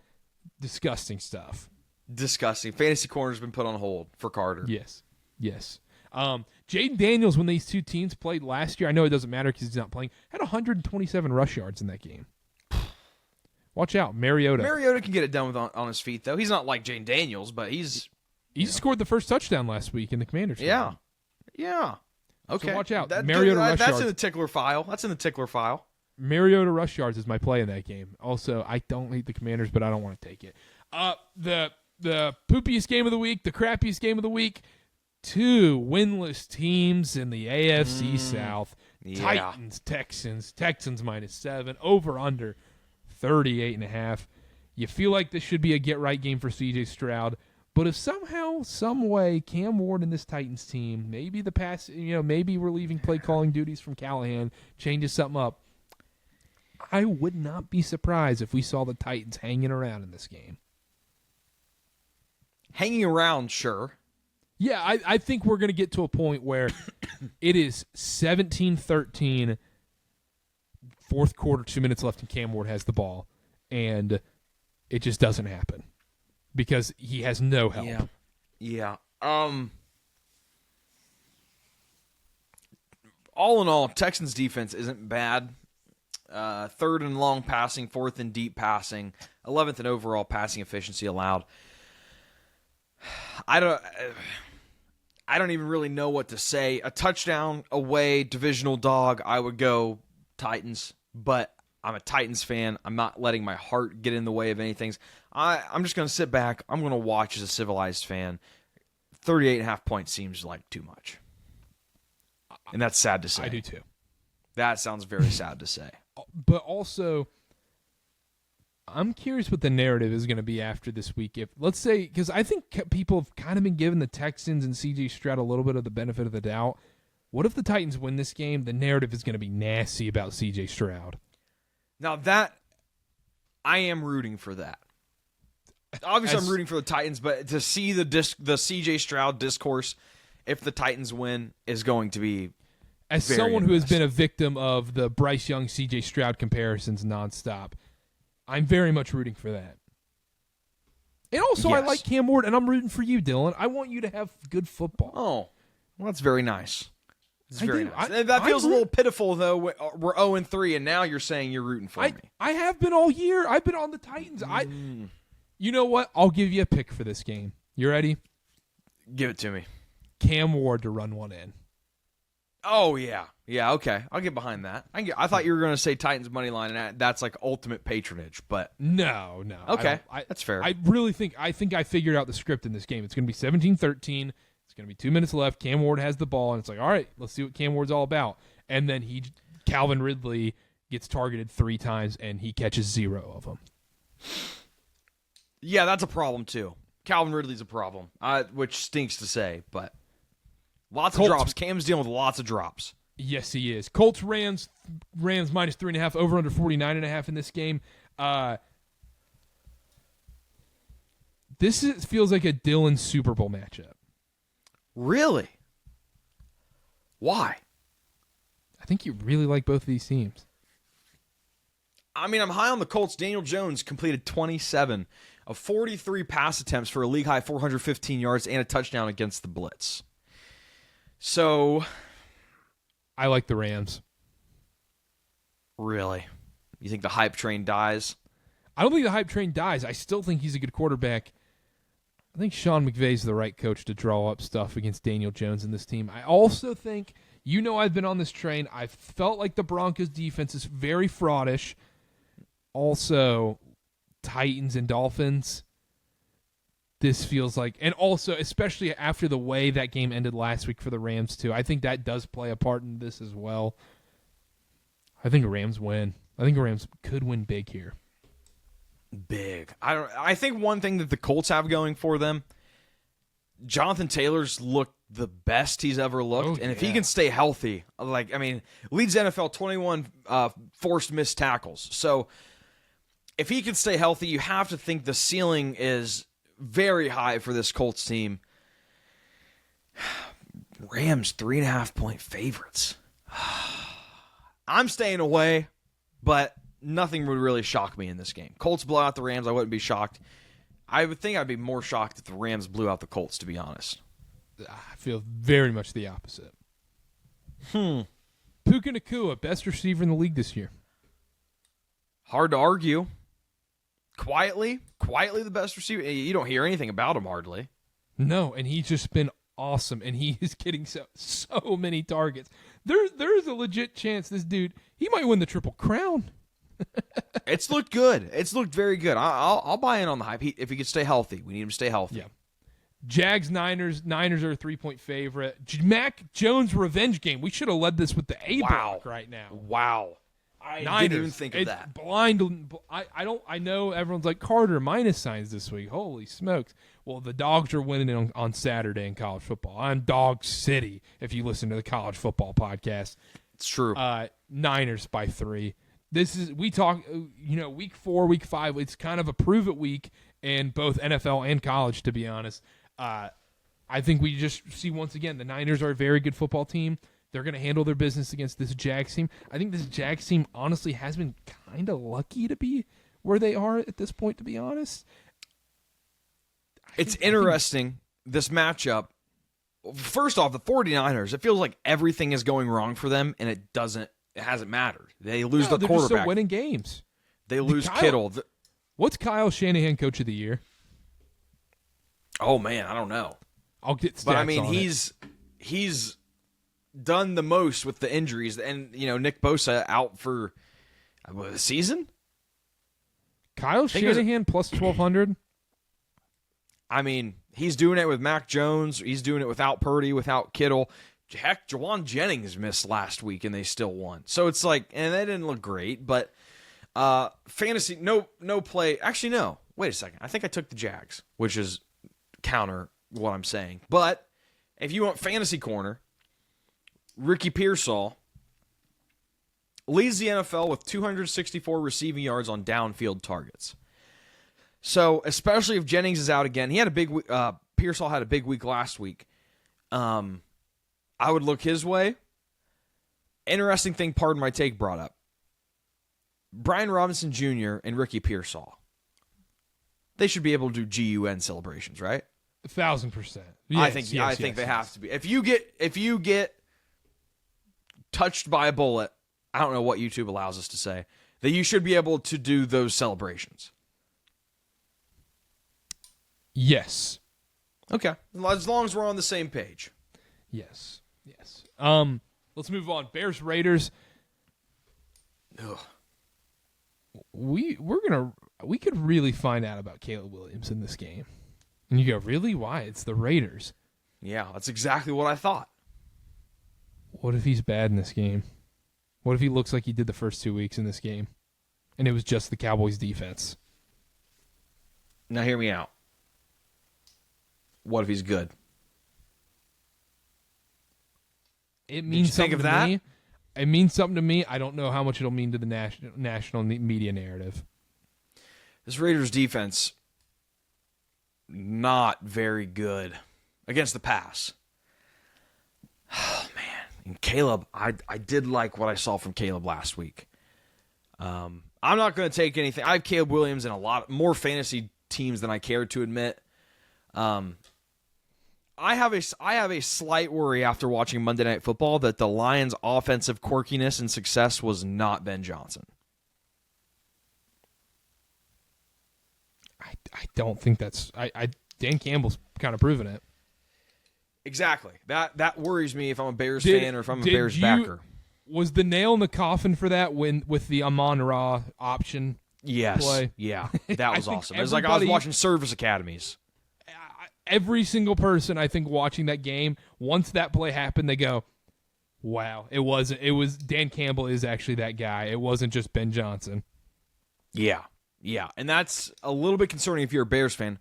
disgusting stuff. Disgusting. Fantasy Corner's been put on hold for Karter. Yes. Yes. Jaden Daniels, when these two teams played last year, I know it doesn't matter because he's not playing, had 127 rush yards in that game. Watch out, Mariota. Mariota can get it done with on his feet, though. He's not like Jaden Daniels, but He scored the first touchdown last week in the Commanders game. Yeah. Okay. So watch out. Mariota rush yards. That's in the tickler file. Mariota rush yards is my play in that game. Also, I don't hate the Commanders, but I don't want to take it. The poopiest game of the week, the crappiest game of the week, 2 winless teams in the AFC South. Yeah. Titans, Texans. Texans -7. Over under 38.5. You feel like this should be a get-right game for C.J. Stroud. But if somehow, some way, Cam Ward and this Titans team, maybe maybe relieving play calling duties from Callahan changes something up, I would not be surprised if we saw the Titans hanging around in this game. Hanging around, sure. Yeah, I think we're going to get to a point where it is 17-13, fourth quarter, 2 minutes left, and Cam Ward has the ball, and it just doesn't happen. Because he has no help. Yeah. All in all, Texans defense isn't bad. 3rd in long passing, 4th in deep passing, 11th in overall passing efficiency allowed. I don't even really know what to say. A touchdown away, divisional dog, I would go Titans, but I'm a Titans fan. I'm not letting my heart get in the way of anything. I'm just going to sit back. I'm going to watch as a civilized fan. 38.5 points seems like too much. And that's sad to say. I do too. That sounds very sad to say. But also, I'm curious what the narrative is going to be after this week. If, let's say, because I think people have kind of been giving the Texans and C.J. Stroud a little bit of the benefit of the doubt. What if the Titans win this game? The narrative is going to be nasty about C.J. Stroud. Now I am rooting for that. Obviously, I'm rooting for the Titans, but to see the C.J. Stroud discourse, if the Titans win, is going to be as very someone who has interesting. been a victim of the Bryce Young, C.J. Stroud comparisons nonstop, I'm very much rooting for that. And also, I Yes. like Cam Ward, and I'm rooting for you, Dylan. I want you to have good football. Oh, well, that's very nice. It's I very do. nice. I- That feels I a little pitiful, though. We're 0-3, and now you're saying you're rooting for me. I have been all year. I've been on the Titans. You know what? I'll give you a pick for this game. You ready? Give it to me. Cam Ward to run one in. Oh, yeah. Yeah, okay. I'll get behind that. I thought you were going to say Titans money line, and that's like ultimate patronage, but No. okay. That's fair. I really think I figured out the script in this game. It's going to be 17-13. It's going to be 2 minutes left. Cam Ward has the ball, and it's like, all right, let's see what Cam Ward's all about. And then Calvin Ridley gets targeted 3 times, and he catches 0 of them. Yeah, that's a problem, too. Calvin Ridley's a problem, which stinks to say, but lots of drops. Cam's dealing with lots of drops. Yes, he is. Colts, Rams -3.5, over under 49.5 in this game. Feels like a Dylan Super Bowl matchup. Really? Why? I think you really like both of these teams. I mean, I'm high on the Colts. Daniel Jones completed 27 of 43 pass attempts for a league-high 415 yards and a touchdown against the blitz. So, I like the Rams. really? You think the hype train dies? I don't think the hype train dies. I still think he's a good quarterback. I think Sean McVay's the right coach to draw up stuff against Daniel Jones in this team. I also think, I've been on this train. I felt like the Broncos defense is very fraudish. Also, Titans and Dolphins. This feels like, and also, especially after the way that game ended last week for the Rams, too, I think that does play a part in this as well. I think Rams win. I think Rams could win big here. Big. I think one thing that the Colts have going for them, Jonathan Taylor's looked the best he's ever looked, and if he can stay healthy, leads NFL 21 forced missed tackles. So if he can stay healthy, you have to think the ceiling is very high for this Colts team. Rams 3.5-point favorites. I'm staying away, but nothing would really shock me in this game. Colts blow out the Rams, I wouldn't be shocked. I would think I'd be more shocked if the Rams blew out the Colts, to be honest. I feel very much the opposite. Puka Nacua, best receiver in the league this year. Hard to argue. Quietly the best receiver. You don't hear anything about him hardly. No, and he's just been awesome, and he is getting so many targets. There's a legit chance this dude, he might win the Triple Crown. It's looked good. It's looked very good. I'll buy in on the hype. If he could stay healthy, we need him to stay healthy. Yeah. Jags, Niners are a 3-point favorite. Mac Jones revenge game. We should have led this with the A block right now. Wow. I Niners, didn't even think of that. Blind. I know everyone's like Karter minus signs this week. Holy smokes! Well, the Dogs are winning on Saturday in college football. I'm Dog City. If you listen to the college football podcast, It's true. Niners by 3. We talk. Week 4, week 5. It's kind of a prove it week in both NFL and college. To be honest, I think we just see once again the Niners are a very good football team. They're going to handle their business against this Jags team. I think this Jags team, honestly, has been kind of lucky to be where they are at this point, to be honest. It's interesting, this matchup. First off, the 49ers, it feels like everything is going wrong for them, and it hasn't mattered. They lose the they're quarterback. Just still winning games. They lose Kittle. What's Kyle Shanahan Coach of the Year? Oh, man, I don't know. I'll get stats But, I mean, on he's done the most with the injuries, and Nick Bosa out for a season. Kyle Shanahan plus 1,200. I mean, he's doing it with Mac Jones. He's doing it without Purdy, without Kittle. Heck, Jawan Jennings missed last week, and they still won. So it's like, and that didn't look great. But fantasy, no play. Actually, no. Wait a second. I think I took the Jags, which is counter what I'm saying. But if you want fantasy corner, Ricky Pearsall leads the NFL with 264 receiving yards on downfield targets. So, especially if Jennings is out again, he had a big week. Pearsall had a big week last week. I would look his way. Interesting thing, pardon my take, brought up. Brian Robinson Jr. and Ricky Pearsall. They should be able to do GUN celebrations, right? 1,000%. I think they have to be. If you get touched by a bullet, I don't know what YouTube allows us to say, that you should be able to do those celebrations. Yes. Okay. As long as we're on the same page. Yes. Let's move on. Bears Raiders. Ugh. We could really find out about Caleb Williams in this game. And you go, really? Why? It's the Raiders. Yeah, that's exactly what I thought. What if he's bad in this game? What if he looks like he did the first 2 weeks in this game? And it was just the Cowboys defense. Now hear me out. What if he's good? It means something think of to that? me. It means something to me. I don't know how much it'll mean to the national media narrative. This Raiders defense, not very good against the pass. Oh, man. And Caleb, I did like what I saw from Caleb last week. I'm not going to take anything. I have Caleb Williams in a lot more fantasy teams than I care to admit. I have a slight worry after watching Monday Night Football that the Lions' offensive quirkiness and success was not Ben Johnson. I don't think that's Dan Campbell's kind of proven it. Exactly. That worries me if I'm a Bears fan or if I'm a Bears backer. Was the nail in the coffin for that with the Amon-Ra option? Yes. Play? Yeah. That was awesome. It was like I was watching service academies. Every single person I think watching that game, once that play happened, they go, "Wow, it was Dan Campbell is actually that guy. It wasn't just Ben Johnson." Yeah. Yeah. And that's a little bit concerning if you're a Bears fan.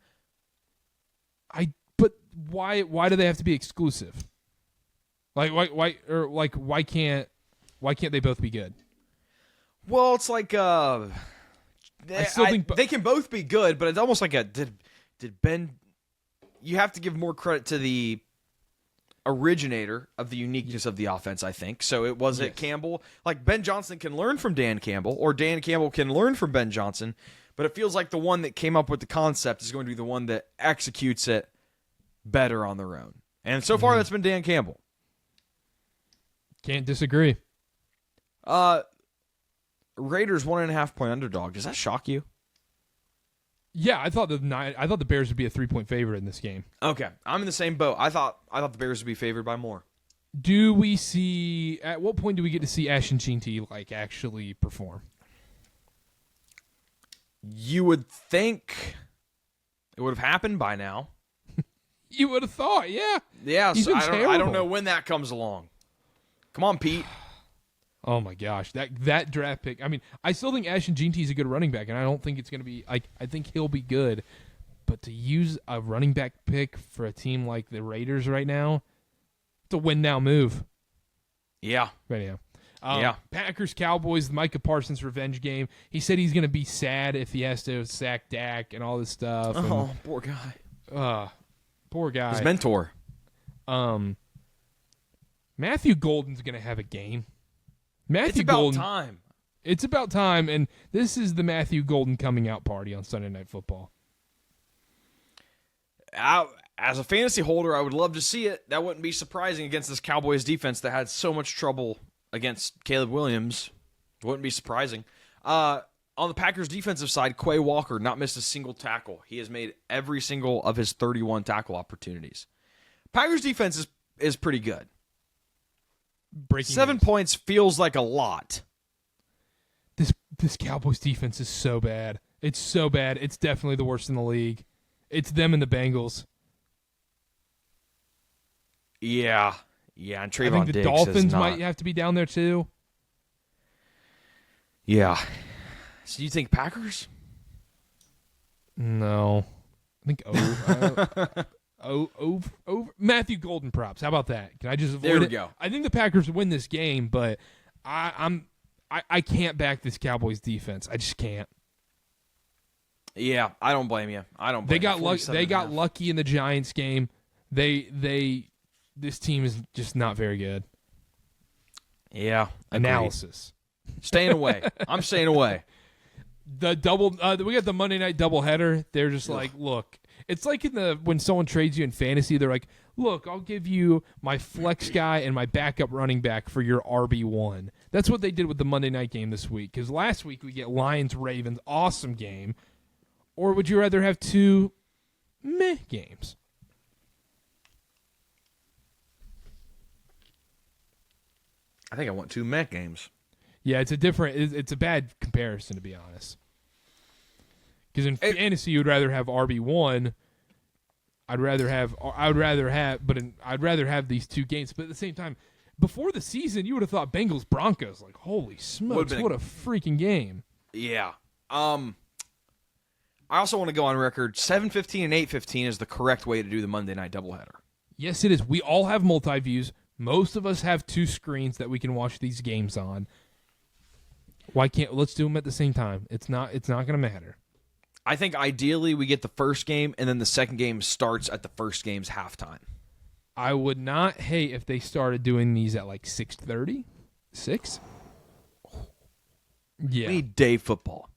But why do they have to be exclusive? Why can't they both be good? Well, it's like they can both be good, but it's almost like did Ben. You have to give more credit to the originator of the uniqueness of the offense, I think. So it wasn't Campbell. Like Ben Johnson can learn from Dan Campbell, or Dan Campbell can learn from Ben Johnson, but it feels like the one that came up with the concept is going to be the one that executes it better on their own. And so far, that's been Dan Campbell. Can't disagree. Raiders 1.5-point underdog. Does that shock you? Yeah, I thought the Bears would be a 3-point favorite in this game. Okay, I'm in the same boat. I thought the Bears would be favored by more. Do we see? At what point do we get to see Ashton Jeanty actually perform? You would think it would have happened by now. You would have thought, yeah. Yeah, He's so been I terrible. don't know when that comes along. Come on, Pete. Oh my gosh, that draft pick. I mean, I still think Ashton Jeanty is a good running back, and I don't think it's going to be. I think he'll be good, but to use a running back pick for a team like the Raiders right now, it's a win now move. Yeah. Right now. Yeah. Packers Cowboys, the Micah Parsons revenge game. He said he's going to be sad if he has to sack Dak and all this stuff. Oh, poor guy. Poor guy. His mentor. Matthew Golden's going to have a game. It's about time. It's about time, and this is the Matthew Golden coming out party on Sunday Night Football. As a fantasy holder, I would love to see it. That wouldn't be surprising against this Cowboys defense that had so much trouble against Caleb Williams. It wouldn't be surprising. On the Packers defensive side, Quay Walker not missed a single tackle. He has made every single of his 31 tackle opportunities. Packers defense is pretty good. Breaking 7 news. points feels like a lot. This Cowboys defense is so bad. It's so bad. It's definitely the worst in the league. It's them and the Bengals. Yeah, and Trayvon I think the Diggs Dolphins not. might have to be down there too. So you think Packers? No, I think over Matthew Golden props. How about that? Can I just avoid There we it? go. I think the Packers win this game, but I can't back this Cowboys defense. I just can't. Yeah, I don't blame you. They got lucky in the Giants game. This team is just not very good. Yeah, Analysis. Staying away. I'm staying away. We got the Monday night doubleheader. They're just like, look, it's like when someone trades you in fantasy, they're like, look, I'll give you my flex guy and my backup running back for your RB1. That's what they did with the Monday night game this week. Because last week we get Lions Ravens, awesome game. Or would you rather have two meh games? I think I want 2 Met games. Yeah, it's a bad comparison, to be honest. Because in fantasy, you'd rather have RB1. I'd rather have these two games. But at the same time, before the season, you would have thought Bengals Broncos. Like, holy smokes, what a freaking game! Yeah. I also want to go on record. 7:15 and 8:15 is the correct way to do the Monday night doubleheader. Yes, it is. We all have multi-views. Most of us have 2 screens that we can watch these games on. Let's do them at the same time? It's not going to matter. I think ideally we get the first game and then the second game starts at the first game's halftime. I would not hate if they started doing these at like 6:30. 6? Yeah. We need day football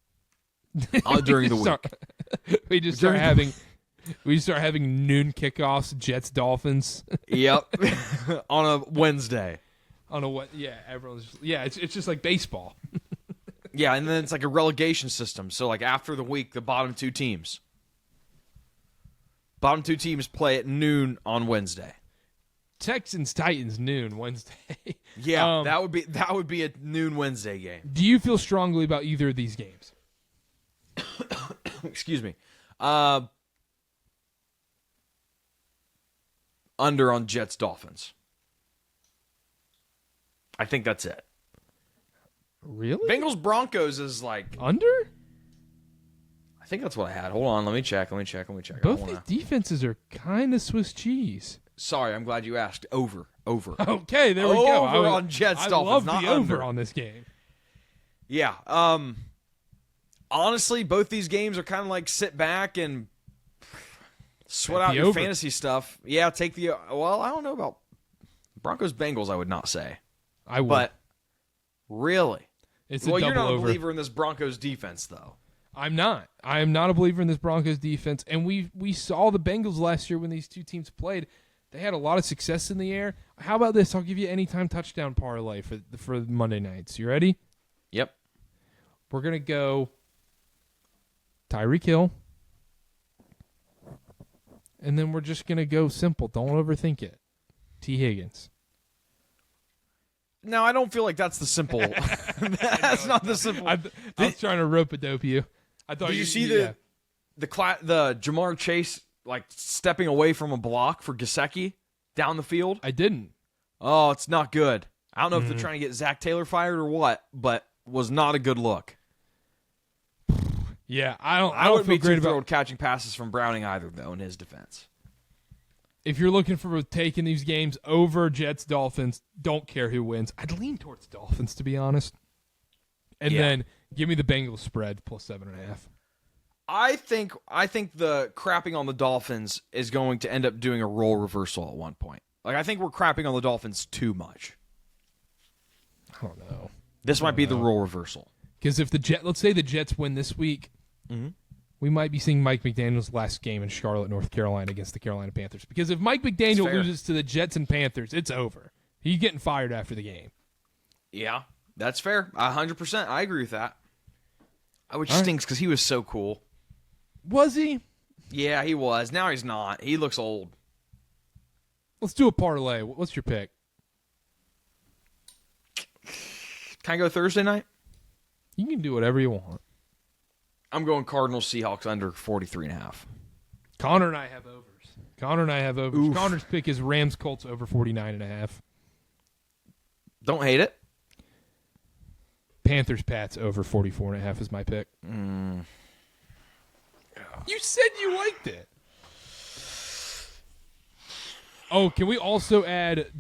during the week. We just start having noon kickoffs, Jets Dolphins. Yep. On a Wednesday. It's just like baseball. Yeah, and then it's like a relegation system. So like after the week, the bottom 2 teams play at noon on Wednesday. Texans Titans noon Wednesday. Yeah, that would be a noon Wednesday game. Do you feel strongly about either of these games? Excuse me. Under on Jets Dolphins. I think that's it. Really? Bengals Broncos is like under? I think that's what I had. Hold on, let me check. Both these defenses are kind of Swiss cheese. Sorry, I'm glad you asked. Over. Okay, there we go. Over on Jets Dolphins. I love the over on this game. Yeah. Honestly, both these games are kind of like sit back and sweat out your over. fantasy stuff. Yeah, take the. Well, I don't know about Broncos Bengals. I would not say. I would. But really, it's well, a you're not double a over. believer in this Broncos defense, though. I'm not. I am not a believer in this Broncos defense. And we saw the Bengals last year when these two teams played. They had a lot of success in the air. How about this? I'll give you anytime touchdown parlay for Monday nights. You ready? Yep. We're going to go Tyreek Hill. And then we're just going to go simple. Don't overthink it. T. Higgins. Now, I don't feel like that's the simple. That's not the simple. I was trying to rope-a-dope you. I thought Did you see the Jamar Chase like stepping away from a block for Gesicki down the field? I didn't. Oh, it's not good. I don't know if they're trying to get Zach Taylor fired or what, but was not a good look. Yeah, I don't wouldn't feel be great too thrilled about catching passes from Browning either, though, in his defense. if you're looking for taking these games over Jets, Dolphins, don't care who wins. I'd lean towards Dolphins, to be honest. And then give me the Bengals spread plus 7.5. I think the crapping on the Dolphins is going to end up doing a role reversal at one point. Like, I think we're crapping on the Dolphins too much. I don't know. This might be the role reversal. Because if let's say the Jets win this week, we might be seeing Mike McDaniel's last game in Charlotte, North Carolina against the Carolina Panthers. Because if Mike McDaniel loses to the Jets and Panthers, it's over. He's getting fired after the game. Yeah, that's fair. 100%. I agree with that. Which stinks because he was so cool. Was he? Yeah, he was. Now he's not. He looks old. Let's do a parlay. What's your pick? Can I go Thursday night? You can do whatever you want. I'm going Cardinals Seahawks under 43.5. Connor and I have overs. Oof. Connor's pick is Rams Colts over 49.5. Don't hate it. Panthers Pats over 44.5 is my pick. You said you liked it. Oh, can we also add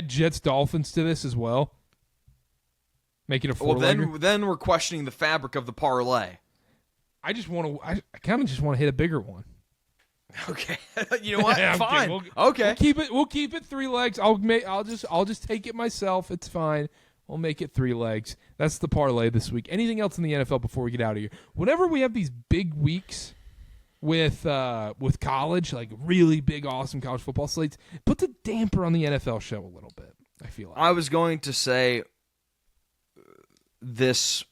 Jets Dolphins to this as well? Make it a four-legger? Well, then we're questioning the fabric of the parlay. I kind of just want to hit a bigger one. Okay. You know what? I'm Fine. kidding. Okay. We'll keep it 3 legs. I'll just take it myself. It's fine. We'll make it 3 legs. That's the parlay this week. Anything else in the NFL before we get out of here? Whenever we have these big weeks with college, like really big, awesome college football slates, put the damper on the NFL show a little bit, I feel like. I was going to say this.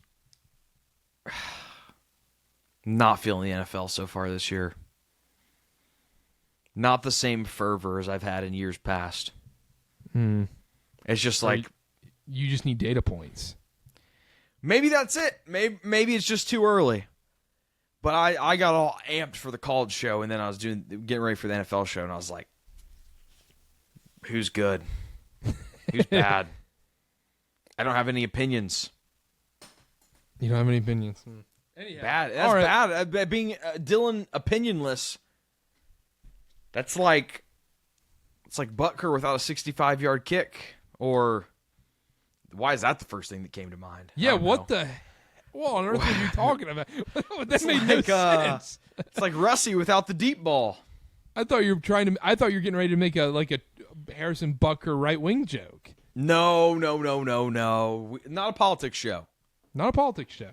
Not feeling the NFL so far this year. Not the same fervor as I've had in years past. It's just like... You just need data points. Maybe that's it. Maybe it's just too early. But I got all amped for the college show, and then I was getting ready for the NFL show, and I was like, who's good? Who's bad? I don't have any opinions. You don't have any opinions. Anyhow, bad. That's bad. Being Dylan opinionless, that's like... It's like Butker without a 65-yard kick. Or... Why is that the first thing that came to mind? Yeah, what the... What on earth are you talking about? That made no sense. It's like Russie without the deep ball. I thought you were getting ready to make a Harrison Butker right wing joke. No. Not a politics show. Not a politics show.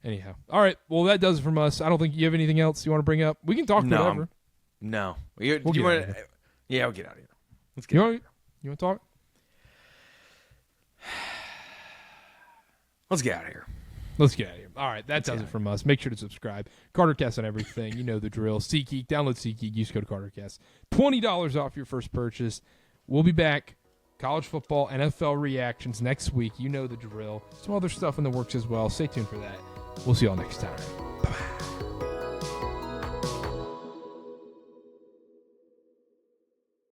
Anyhow. All right. Well, that does it from us. I don't think you have anything else you want to bring up. We can talk whatever. No. We'll get out of here. Yeah, we'll get out of here. Let's get out of here. You want to talk? Let's get out of here. Let's get out of here. All right, that does it from us. Make sure to subscribe. KarterKast on everything. You know the drill. SeatGeek. Download SeatGeek. Use code KarterKast. $20 off your first purchase. We'll be back. College football, NFL reactions next week. You know the drill. Some other stuff in the works as well. Stay tuned for that. We'll see y'all next time.